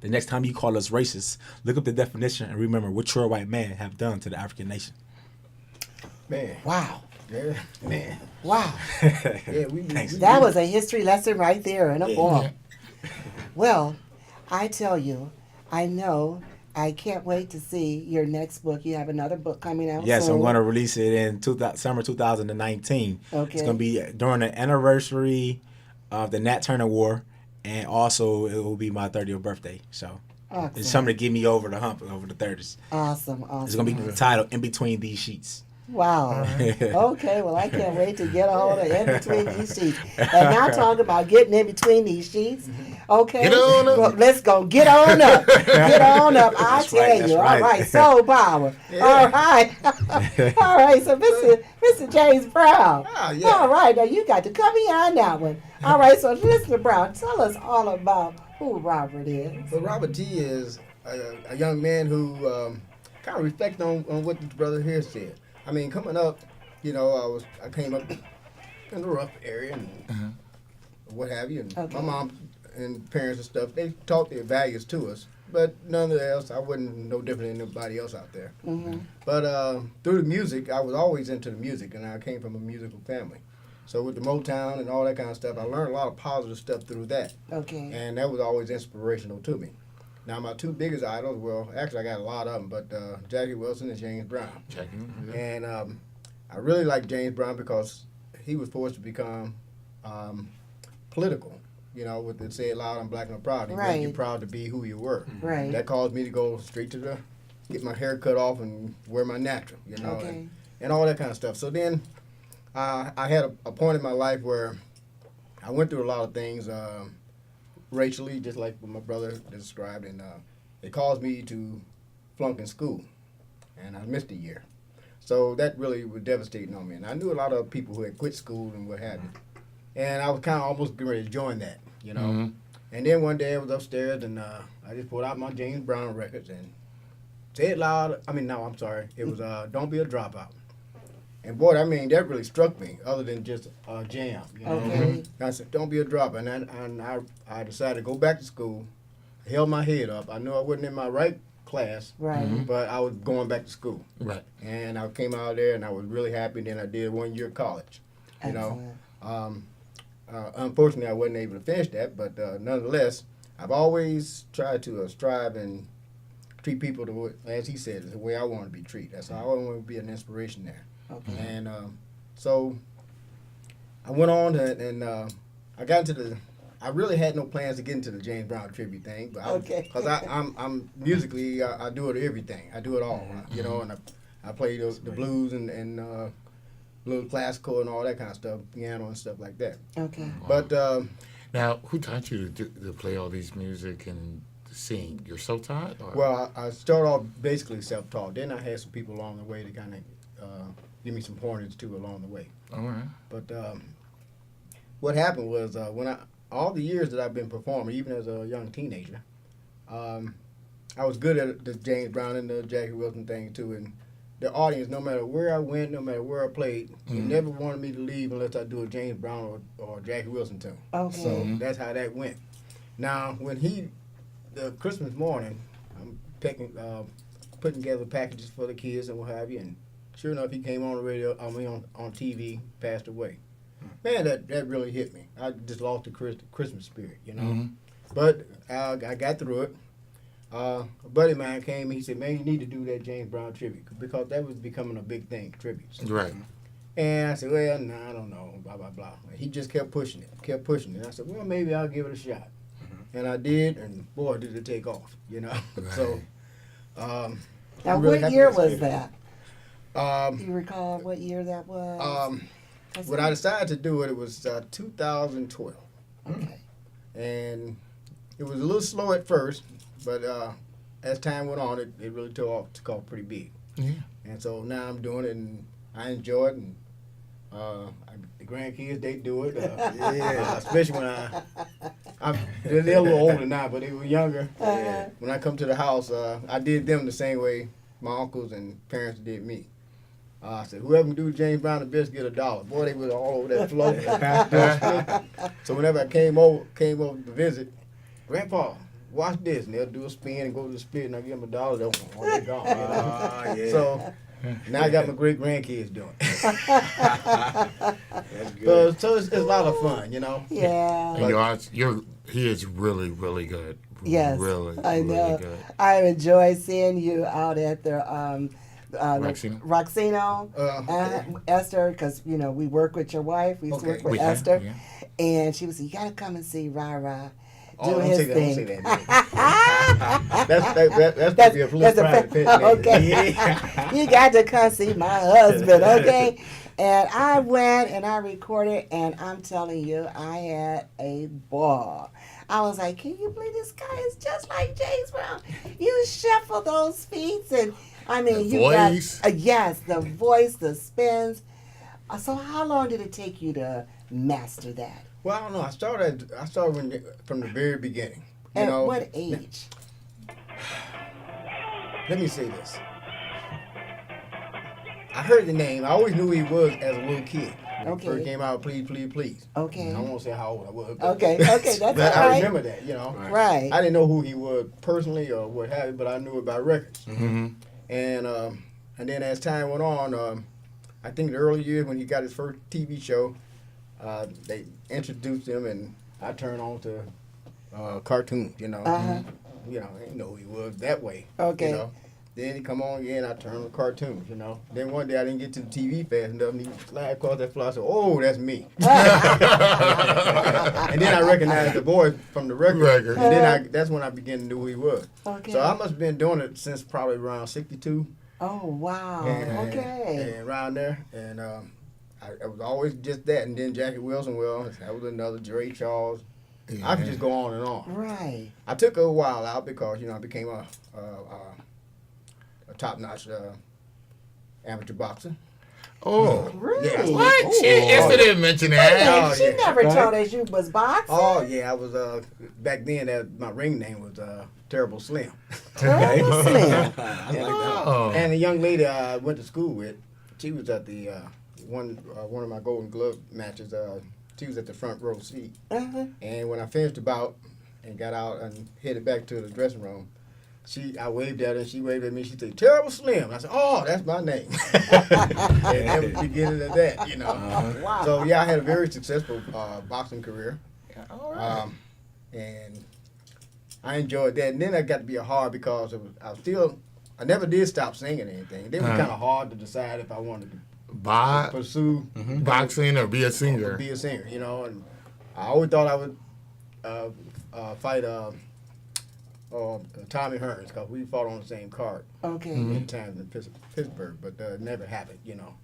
the next time you call us racist, look up the definition and remember what your white man have done to the African nation. Man. Wow. Yeah, man. Wow. Yeah, we That was a history lesson right there in a Yeah. poem. Well, I tell you, I know. I can't wait to see your next book. You have another book coming out Yes, soon. I'm going to release it in summer 2019. Okay. It's going to be during the anniversary of the Nat Turner War, and also it will be my 30th birthday. So Excellent. it's something to get me over the hump, over the 30s. Awesome. It's going to be titled In Between These Sheets. Wow. Okay, well, I can't wait to get a hold of In Between These Sheets. And now talking about getting in between these sheets. Okay. Get on up. Well, let's go. Get on up. Get on up. I That's tell right, you. that's All right. right. Soul power. All right. All right. So, Mr. James Brown. Ah, yeah. All right. Now, you got to come here on that one. All right. So, Mr. Brown, tell us all about who Robert is. Well, Robert T is a young man who kind of reflects on what the brother here said. I mean, coming up, you know, I came up in the rough area and what have you. And Okay. my mom and parents and stuff, they taught their values to us. But nonetheless, I wasn't no different than anybody else out there. Mm-hmm. But through the music, I was always into the music, and I came from a musical family. So with the Motown and all that kind of stuff, I learned a lot of positive stuff through that. Okay. And that was always inspirational to me. Now, my two biggest idols, well, actually, I got a lot of them, but Jackie Wilson and James Brown. And I really like James Brown because he was forced to become political. You know, with the say it loud, I'm black and I'm proud. He made you Right. proud to be who you were. Right. That caused me to go straight to get my hair cut off and wear my natural, you know, Okay. and all that kind of stuff. So then I had a point in my life where I went through a lot of things racially, just like what my brother described, and it caused me to flunk in school, and I missed a year. So that really was devastating on me. And I knew a lot of people who had quit school and what have you. And I was kind of almost getting ready to join that, you know. Mhm. And then one day I was upstairs and I just pulled out my James Brown records and said it loud. I mean, no, I'm sorry. It was Don't Be a Dropout. And boy, I mean, that really struck me, other than just a jam. You know? Okay. And I said, don't be a dropout. And I decided to go back to school, held my head up. I knew I wasn't in my right class, Right. but I was going back to school. Right. And I came out there and I was really happy. Then I did 1 year college, you know. Excellent. Unfortunately, I wasn't able to finish that, but nonetheless, I've always tried to strive and treat people the way, as he said, the way I want to be treated. That's how I want to be an inspiration there. Okay. And so I went on and I got into I really had no plans to get into the James Brown tribute thing, but Okay. because I'm musically I do it everything. I do it all, you know, and I play the blues and little classical and all that kind of stuff, piano and stuff like that. Okay. But Now, who taught you to play all these music and to sing? You're self-taught? Or? well, I started off basically self-taught. Then I had some people along the way to kind of give me some pointers too along the way. All right. But what happened was when all the years that I've been performing, even as a young teenager, I was good at the James Brown and the Jackie Wilson thing too. And the audience, no matter where I went, no matter where I played, they never wanted me to leave unless I do a James Brown or Jackie Wilson tune. Okay. So that's how that went. Now, when the Christmas morning, I'm putting together packages for the kids and what have you, and sure enough, he came on the radio, on TV, passed away. Man, that really hit me. I just lost the Christmas spirit, you know. Mhm. But I got through it. A buddy of mine came, he said, man, you need to do that James Brown tribute, because that was becoming a big thing, tributes. Right. And I said, well, no, I don't know, blah, blah, blah. He just kept pushing it. I said, well, maybe I'll give it a shot. And I did, and boy, did it take off, you know. So, Now, I'm really what happy year that's was it. that? Do you recall what year that was? When I decided to do it, it was 2012. Okay. And it was a little slow at first, but as time went on, it really took off pretty big. Yeah. And so now I'm doing it, and I enjoy it, and the grandkids, they do it. Especially when they're a little older now, but they were younger. Uh-huh. When I come to the house, I did them the same way my uncles and parents did me. I said, whoever can do James Brown the best get $1. Boy, they was all over that floor. So whenever I came over to visit, Grandpa, watch this. And they'll do a spin and go to the spit, and I give them $1. They're gone. Yeah. So now I got my great grandkids doing it. That's good. So it's a lot of fun, you know. Yeah. And he is really, really good. Yes, Really, I know. really good. I enjoy seeing you out at the Roxino? Roxino, Esther, because you know we work with your wife. We used to work Okay. with We can, Esther, yeah. and she was, you gotta come and see Rara do Don't his say that, thing. Don't say that. That's supposed to be a police private pet name. Okay, you got to come see my husband. Okay, and I went and I recorded, and I'm telling you, I had a ball. I was like, can you believe this guy is just like James Brown? You shuffle those feet, and I mean, The you voice. got yes, the voice, the spins. So, how long did it take you to master that? Well, I don't know. I started from the very beginning. You At know, what age? Let me say this. I heard the name. I always knew who he was as a little kid. When he Okay. first came out, please, please, please. Okay. I won't say how old I was. Okay, that's but all I right. remember that, you know. Right. I didn't know who he was personally or what have you, but I knew about records. Mm-hmm. And then as time went on, I think the early years when he got his first TV show, they introduced him, and I turned on to cartoons. You know, Uh-huh. you know, I didn't know who he was that way. Okay. You know? Then he come on again, I turned to cartoons. You know. Then one day I didn't get to the TV fast enough, and he slid across that floor. I said, "Oh, that's me." And then I recognized the voice from the record. And then that's when I began to know who he was. Okay. So I must have been doing it since probably around '62. Oh wow. And, Okay. and around there, and I was always just that. And then Jackie Wilson, well, that was another. Jerry Charles. I could just go on and on. Right. I took a while out because I became a top-notch amateur boxer. Oh. Really? Yeah. What? Oh. She yesterday mentioned that. Oh, She yeah. never Right. told us you was boxing. Oh yeah, I was back then. My ring name was Terrible Slim. Terrible Slim. Oh. And the young lady I went to school with, she was at the one of my Golden Glove matches. She was at the front row seat. Uh-huh. And when I finished the bout and got out and headed back to the dressing room, I waved at her and she waved at me. She said, "Terrible Slim." And I said, "Oh, that's my name." And that was the beginning of that, you know. Wow. So yeah, I had a very successful boxing career. All right. And I enjoyed that. And then I got to be hard because I never did stop singing or anything. It was kind of hard to decide if I wanted to pursue Boxing or be a singer. be a singer, you know. And I always thought I would fight Tommy Hearns because we fought on the same card Okay. in times in Pittsburgh, but it never happened, you know.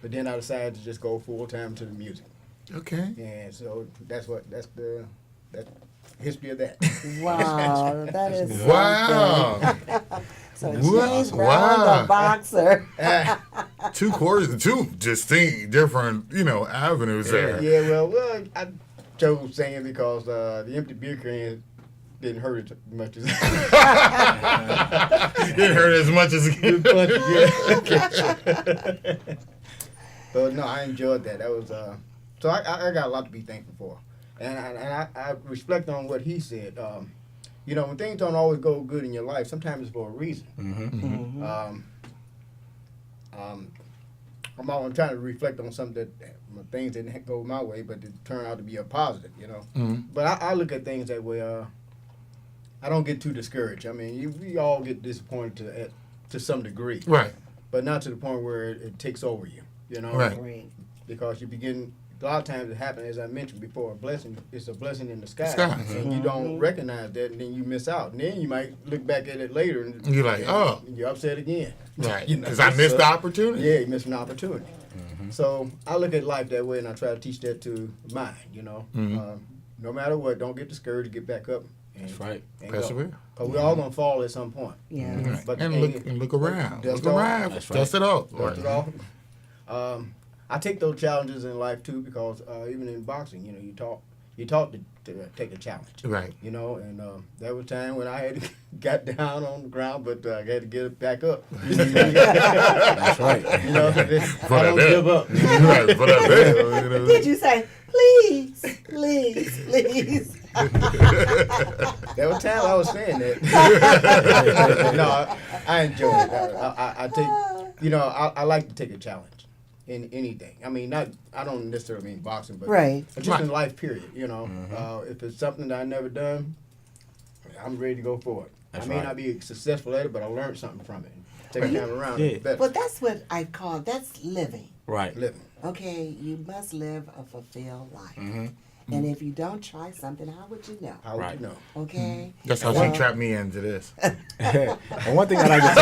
But then I decided to just go full time to the music, Okay. and so that's the history of that. Wow, that is Wow. so Wow. James Brown, Wow. the boxer. two distinct different, avenues there. Yeah, well, I chose singing because the empty beer can didn't hurt as much as Didn't hurt as much as But no, I enjoyed that. That was so I got a lot to be thankful for, and I reflect on what he said. When things don't always go good in your life, sometimes it's for a reason. Mm-hmm. I'm trying to reflect on some things that didn't go my way, but it turned out to be a positive. Mm-hmm. But I look at things that way. I don't get too discouraged. I mean, we all get disappointed to some degree, Right. but not to the point where it takes over you. Right. Right. Because you begin. A lot of times it happens, as I mentioned before, it's a blessing in the sky. Sky. And you don't recognize that, and then you miss out. And then you might look back at it later, and You're like, oh. you're upset again. Right. You know, Because I missed so- the opportunity. Yeah, you missed an opportunity. So I look at life that way, and I try to teach that to mine. No matter what, don't get discouraged. Get back up. And, That's right. and Persevere. Because we're all gonna fall at some point. Yeah. Right. But and look around. Dust Look off. around. That's right. Dust it off. Dust it off. I take those challenges in life too because even in boxing, you taught to take a challenge. Right. You know, and there was a time when I had got down on the ground, but I had to get it back up. That's right. You know, I don't give up. Right. For that bit, you know. Did you say, please, please, please? There was time I was saying that. No, I enjoy it. I take, you know, I like to take a challenge in anything. I mean, I don't necessarily mean boxing, but Right. just in life, period. You know, if it's something that I never done, I'm ready to go for it. That's I may right. not be successful at it, but I learned something from it. Take time around Yeah. it. Better. Well, that's what I call, that's living. Right. Living. Okay, you must live a fulfilled life. Mm-hmm. And if you don't try something, how would you know? How would Right. you know? Okay? That's how Well, she trapped me into this. And one thing I like to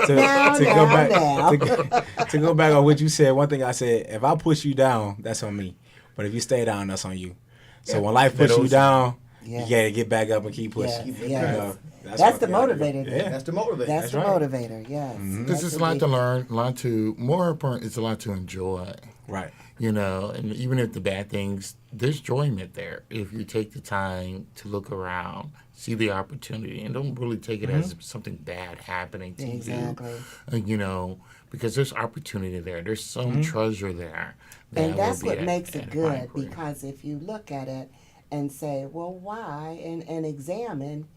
tell Now, to go now, back now. to go back on what you said. One thing I said: if I push you down, that's on me. But if you stay down, that's on you. So when life pushes you down, Yeah. you gotta get back up and keep pushing. Yes, You yes. know, That's one the thing I do. motivator. Yeah. That's the motivator. That's the right. motivator, yes. This is a lot to learn, a lot to, more important, it's a lot to enjoy. Right. You know, and even if the bad things, there's enjoyment there. If you take the time to look around, see the opportunity, and don't really take it as something bad happening to Exactly. you. You know, because there's opportunity there. There's some treasure there. that And that's will be what makes it at good, high grade. because if you look at it and say, well, why, and examine,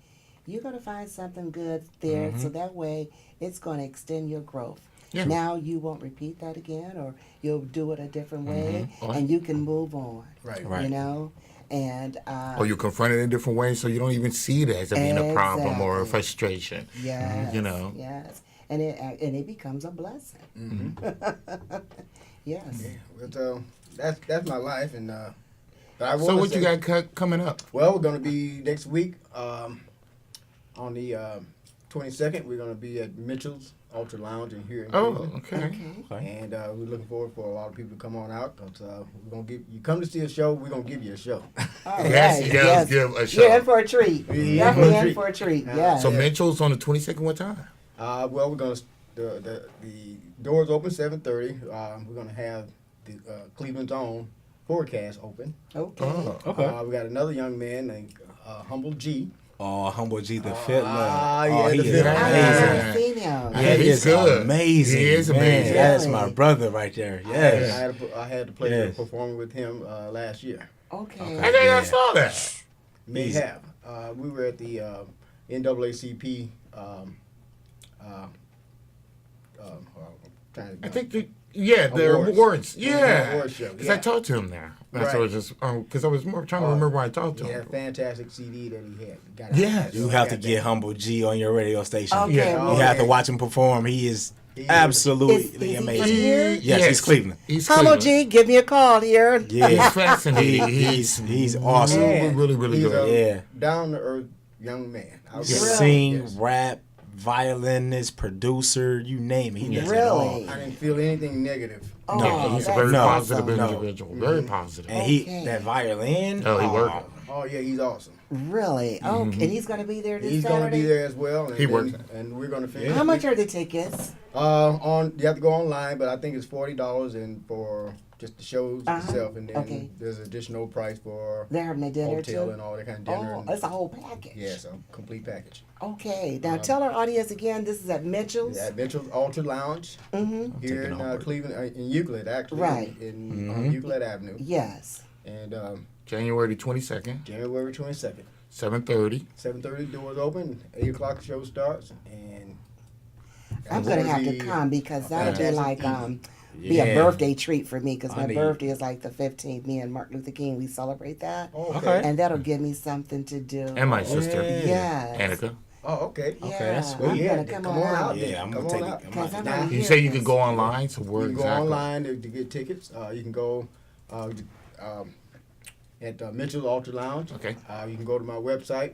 you're going to find something good there. So that way it's going to extend your growth. Yeah. Now you won't repeat that again, or you'll do it a different way, Right. and you can move on. Right. Right. You know? And Or you confront it in different ways so you don't even see it as being a problem or a Exactly. frustration. yes, You know. yes. And it becomes a blessing. Yes. But that's my life, and but I So wanna what you say- got coming up? Well, we're going to be next week on the 22nd. We're going to be at Mitchell's Ultra Lounge in here in Oh, Cleveland. okay. Okay. And we're looking forward for a lot of people to come on out. 'Cause, we're gonna give you come to see a show. We're gonna give you a show. All Yes, right, yes, give a show. You're in for a treat. Yeah, You're for a in treat. for a treat. Yeah. Yes. So Mitchell's on the 22nd, what time? Well, we're gonna the doors open 7:30. We're gonna have the Cleveland's own forecast open. Okay. Oh, Okay. We got another young man named Humble G. Oh, Humble G, the Fiddler. Ah, Oh, yeah, he the is Fiddler. I amazing. haven't seen him. Yeah, Yeah, he he's is good. amazing. He is man. amazing. That's Really? my brother right there. Yes. I had the pleasure of Yes. performing with him last year. Okay. I think I Yeah. saw that. May Easy. have. We were at the NAACP. Trying to I think the awards. Yeah. Award show, Because yeah. I talked to him there. That's Right. what I was just, because I was more trying to remember why I talked to He had a him. fantastic CD that he had. Got it. Yes. You have to get Humble G on your radio station. Okay. Yeah. well, You have to yeah. watch him perform. He is He is. absolutely Is he from amazing. here? Yes, he's Cleveland. He's Humble Cleveland. G, give me a call here. Yeah. He's fascinating. He's awesome. And Really, really he's good. Yeah. a down to earth young man. I would He say. Really? sing, Yes. rap, violinist, producer, you name it. He does it all. Really? I didn't feel anything negative. Oh, No, he's a that's very No. positive awesome. individual. Very positive. And Okay. that violin. Oh, he worked. Oh yeah, he's awesome. Really? Okay. And he's going to be there this He's Saturday? going to be there as well. And He works. and we're going to finish. How much are the tickets? You have to go online, but I think it's $40 and for just the shows Uh-huh. itself, and then Okay. there's additional price for They're having a dinner hotel too? and all that kind of dinner. Oh, and, it's a whole package. yes, a complete package. Okay. Now tell our audience again, this is at Mitchell's? Yeah, Mitchell's Ultra Lounge Mm-hmm. here taking in homework. Cleveland, in Euclid actually, Right. in Mhm. Euclid Avenue, Yes. and January 22nd, January 22nd, 7:30. 7:30 doors open, 8 o'clock show starts, and I'm that's going to gonna have to be come because that'll be fantastic like evening. be a Yeah. birthday treat for me because I my need- birthday is like the 15th. Me and Martin Luther King, we celebrate that. Oh, Okay. And that'll give me something to do. And my sister, Yes. Annika. Oh, okay. Yeah, that's I'm sweet. going Yeah, to come come on on out. out. Yeah, I'm Come gonna take on it. out. I'm Because gonna- I'm Now, gonna You hear say you this. could go online, so where You can go exactly? online to get tickets. You can go at Mitchell's Ultra Lounge. Okay. You can go to my website,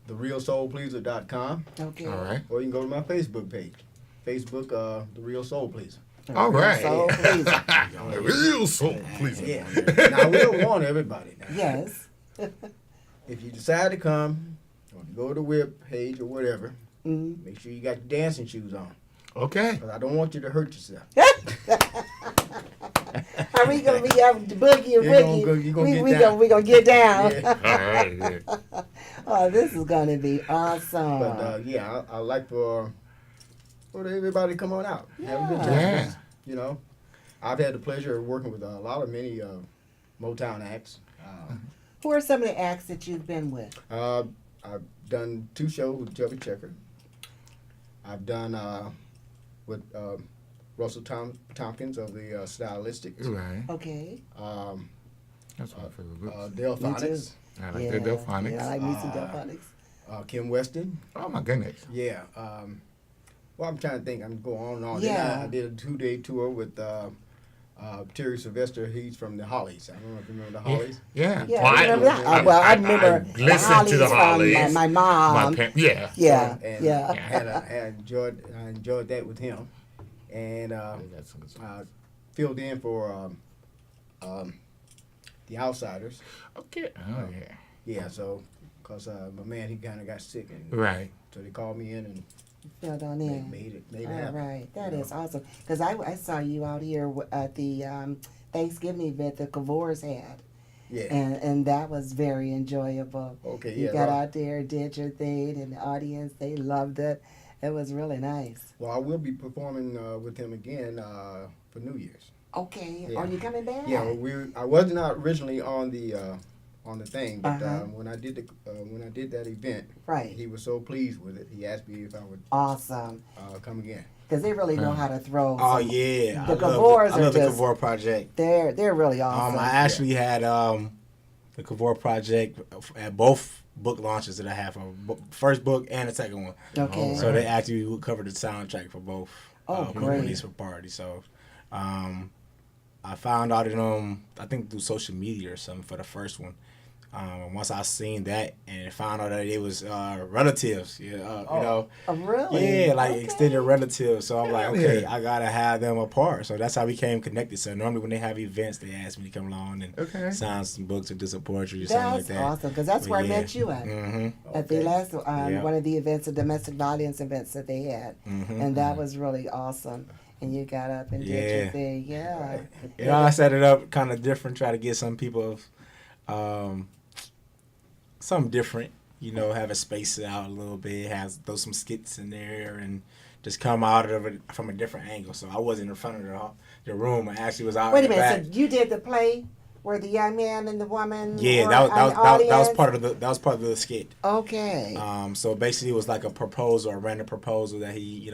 therealsoulpleaser.com, Okay. All right. or you can go to my Facebook page, Facebook, The Real Soul Pleaser. All right. So please. Real soul, please. Yeah. Now, we don't want everybody. Now. Yes. If you decide to come, or you go to the web page or whatever, Mhm. make sure you got your dancing shoes on. Okay. 'Cause I don't want you to hurt yourself. Are we gonna be having the boogie and You're boogie? gonna get we down. gonna we gonna get down. Yeah. All right. Yeah. Oh, this is gonna be awesome. But yeah, I like for everybody to come on out. Have a good time. Yeah. You know, I've had the pleasure of working with many Motown acts. Who are some of the acts that you've been with? I've done 2 shows with Chubby Checker. I've done with Russell Tompkins of the Stylistics. Right. Okay. That's my favorite group. Delphonics. I like the Delphonics. Yeah, I like me some Delphonics. Kim Weston. Oh my goodness. Yeah. Well, I'm trying to think. I'm going on and on. Yeah. Then I did a 2-day tour with Terry Sylvester. He's from the Hollies. I don't know if you remember the Hollies. Yeah. Yeah, Well, I remember that. I remember the listened to the Hollies from Hollies. my mom. Yeah. Yeah, And yeah. I enjoyed that with him, and That's some good stuff. filled in for the Outsiders. Okay. Oh yeah. Yeah, so because my man he kind of got sick, and Right. so they called me in and Filled on in. made it All happen. right, that you is know. awesome. Because I saw you out here at the Thanksgiving event that Cavors had, Yeah. and that was very enjoyable. Okay. You Yeah. got well, out there, did your thing, and the audience they loved it. It was really nice. well, I will be performing with him again for New Year's. Okay, Yeah. are you coming back? Yeah, well, I was not originally on the thing, but Uh-huh. when I did that event, Right. he was so pleased with it. He asked me if I would Awesome, come again. because they really know how to throw. Oh some- yeah, The I Cavors love are the just- Cavor Project. They're really awesome. I actually had the Cavor Project at both book launches that I have for first book and the second one. Okay. So they actually covered the soundtrack for both. Oh, great. Release for party. So I found out I think through social media or something for the first one. And once I seen that and found out that it was relatives, you know, Oh, really? yeah, like Okay. extended relatives. So I'm like, Hell okay, yeah. I gotta have them apart. So that's how we became connected. So normally when they have events, they ask me to come along and Okay. sign some books or do some poetry or something like That's that. awesome, because that's But where I yeah. met you at. Mm-hmm. At the Okay. last Yeah. one of the events, the domestic violence events that they had, Mm-hmm. and that was really awesome. And you got up and did your Yeah. thing, yeah. You know, I set it up kind of different, try to get some people something different. You know, have it spaced out a little bit, throw some skits in there, and just come out of it from a different angle. So I wasn't in front of the room. I actually was out Wait a in the minute, back. so you did the play where the young man and the woman? Yeah, were that was an audience? part of the skit. Okay. So basically, it was like a proposal, a random proposal that he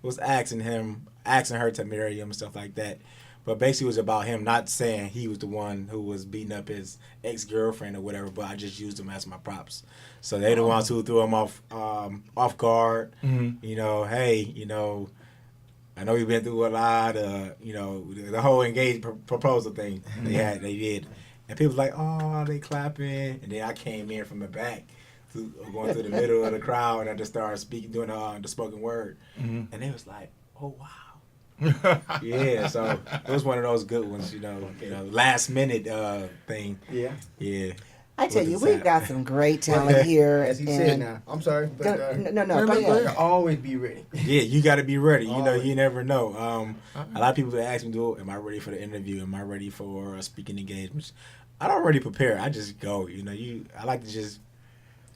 was asking her to marry him and stuff like that. But basically, it was about him not saying he was the one who was beating up his ex-girlfriend or whatever. But I just used them as my props. So they the ones who threw him off guard. Mm-hmm. You know, hey, you know, I know you've been through a lot. You know, the whole engaged proposal thing they did, and people was like, oh, they clapping, and then I came in from the back. Going through the middle of the crowd, and I just started speaking, doing the spoken word, and they was like, "Oh wow, yeah." So it was one of those good ones, you know, last minute thing. Yeah. Yeah, I tell with you, the we've sound. got some great talent here. As he said and- now, I'm sorry, but No, No, go go ahead. ahead. always be ready. Yeah, you got to be ready. You know, Always. you never know. A lot of people ask me, "Am I ready for the interview? Am I ready for speaking engagements?" I don't really prepare. I just go. You know, I like to just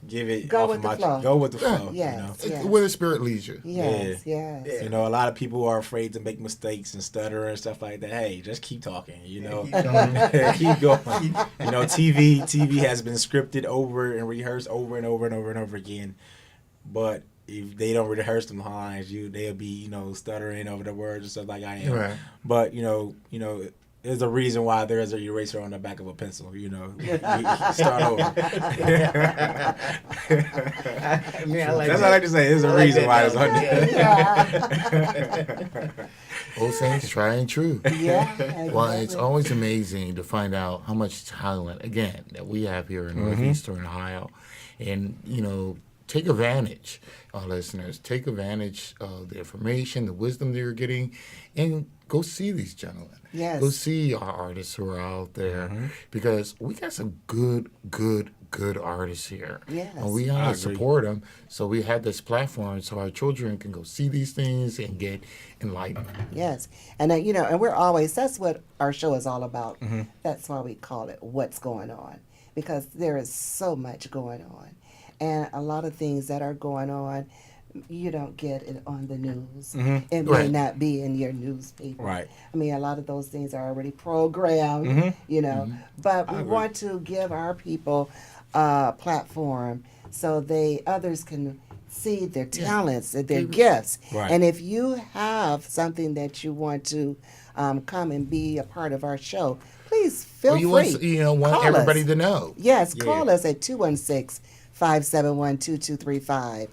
give it Go off with of the my flow. go with the flow. Yes. You know? Yes. Where the spirit leads you. Yes, yes. Yeah. You know, a lot of people are afraid to make mistakes and stutter and stuff like that. Hey, just keep talking. You know, Keep going. keep going. You know, TV has been scripted over and rehearsed over and over and over and over again. But if they don't rehearse them lines, they'll be stuttering over the words and stuff like I am. Right. But you know, there's a reason why there is an eraser on the back of a pencil. You know, you start over. I mean, I like That's that. what I like to say. There's a I like reason that why it's on analogy. there. Yeah. Old sayings, try and true. Yeah. Well, it's exactly. always amazing to find out how much talent, again, that we have here in Northeastern Ohio. And, take advantage, listeners. Take advantage of the information, the wisdom that you're getting, and go see these gentlemen. Yes. Go see our artists who are out there because we got some good artists here. Yes. And we I gotta agree. support them. So we had this platform so our children can go see these things and get enlightened. Yes, and and we're always, that's what our show is all about. That's why we call it What's Going On, because there is so much going on, and a lot of things that are going on, you don't get it on the news. It may Right. not be in your newspaper. Right. I mean, a lot of those things are already programmed, but we agree. want to give our people a platform so others can see their talents, their gifts. Right. And if you have something that you want to come and be a part of our show, please feel Or you free. want Call everybody us. to know. Yes, Yeah. call us at 216-571-2235.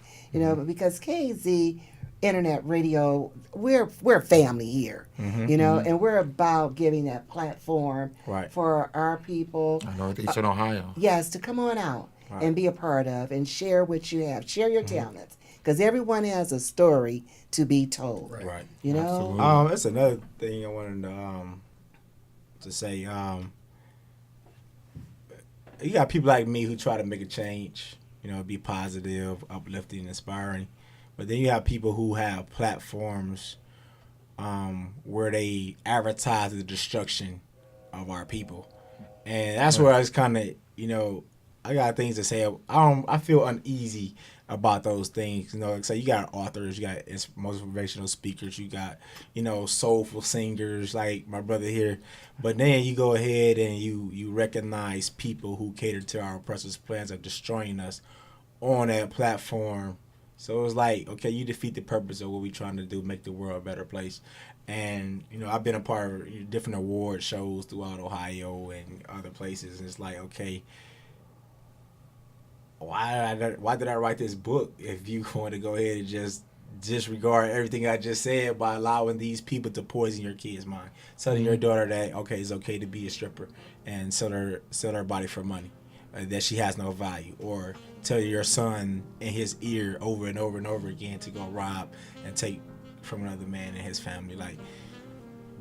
Because KZ Internet Radio, we're family here. And we're about giving that platform Right. for our people. Northeastern Ohio. Yes, to come on out and be a part of and share what you have. Share your talents. Because everyone has a story to be told. Right. You know? Absolutely. That's another thing I wanted to say. You got people like me who try to make a change, be positive, uplifting, inspiring. But then you have people who have platforms where they advertise the destruction of our people. And that's where I was kind of, I got things to say. I feel uneasy about those things. So you got authors, you got motivational speakers, you got, soulful singers like my brother here. But then you go ahead and you recognize people who cater to our oppressors' plans of destroying us on that platform. So it's like, okay, you defeat the purpose of what we're trying to do, make the world a better place. And, I've been a part of different award shows throughout Ohio and other places. And it's like, okay, why did I write this book if you want to go ahead and just disregard everything I just said by allowing these people to poison your kid's mind, telling your daughter that it's okay to be a stripper and sell her body for money, that she has no value, or tell your son in his ear over and over and over again to go rob and take from another man and his family. Like,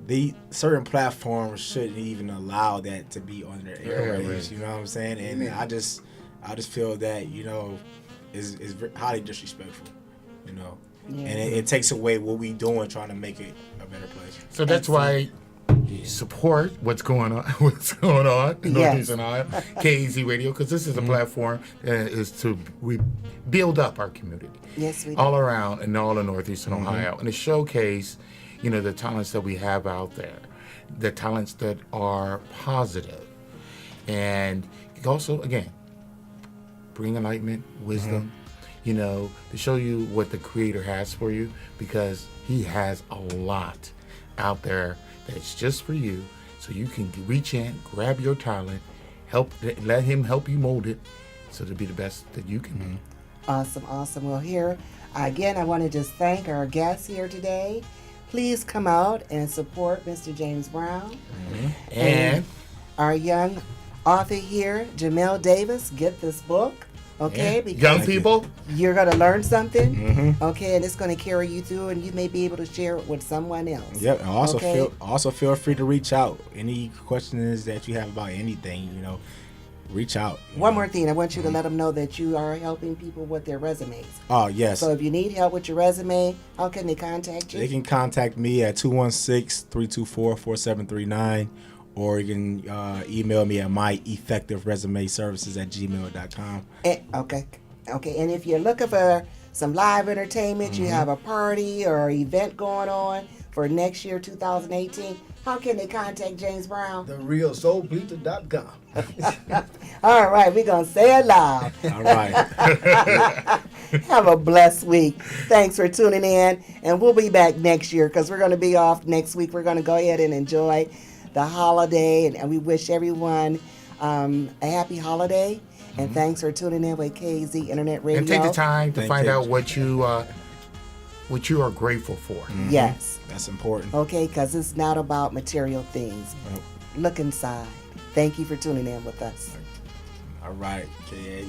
the certain platforms shouldn't even allow that to be on their airwaves. You know what I'm saying? And I just feel that is highly disrespectful. And it takes away what we doing trying to make it a better place. So that's why you support what's going on in Northeastern Ohio, KEZ Radio, because this is a platform that is to build up our community. Yes, we do. All around and all in Northeastern Ohio, and to showcase, the talents that we have out there, the talents that are positive, and also, again, bring enlightenment, wisdom, to show you what the Creator has for you, because He has a lot out there that's just for you, so you can reach in, grab your talent, let Him help you mold it, so to be the best that you can be. Awesome. Well, here, again, I want to just thank our guests here today. Please come out and support Mr. James Brown. And our young author here, Jamel Davis, get this book, okay? Because young people, you're going to learn something, okay? And it's going to carry you through, and you may be able to share it with someone else. Yep. And also okay? feel free to reach out. Any questions that you have about anything, reach out. One more thing, I want you to let them know that you are helping people with their resumes. Oh, yes. So if you need help with your resume, how can they contact you? They can contact me at 216-324-4739, or you can email me at myeffectiveresumeservices@gmail.com. Okay. And if you're looking for some live entertainment, you have a party or event going on for next year, 2018, how can they contact James Brown? TheRealSoulBleacher.com. All right, we're going to say it loud. All right. Have a blessed week. Thanks for tuning in. And we'll be back next year because we're going to be off next week. We're going to go ahead and enjoy the holiday. And we wish everyone a happy holiday. And thanks for tuning in with KZ Internet Radio. and take the time to Thank find you. out what you are grateful for. Yes. That's important. Okay, because it's not about material things. Nope. Look inside. Thank you for tuning in with us. All right. K-A.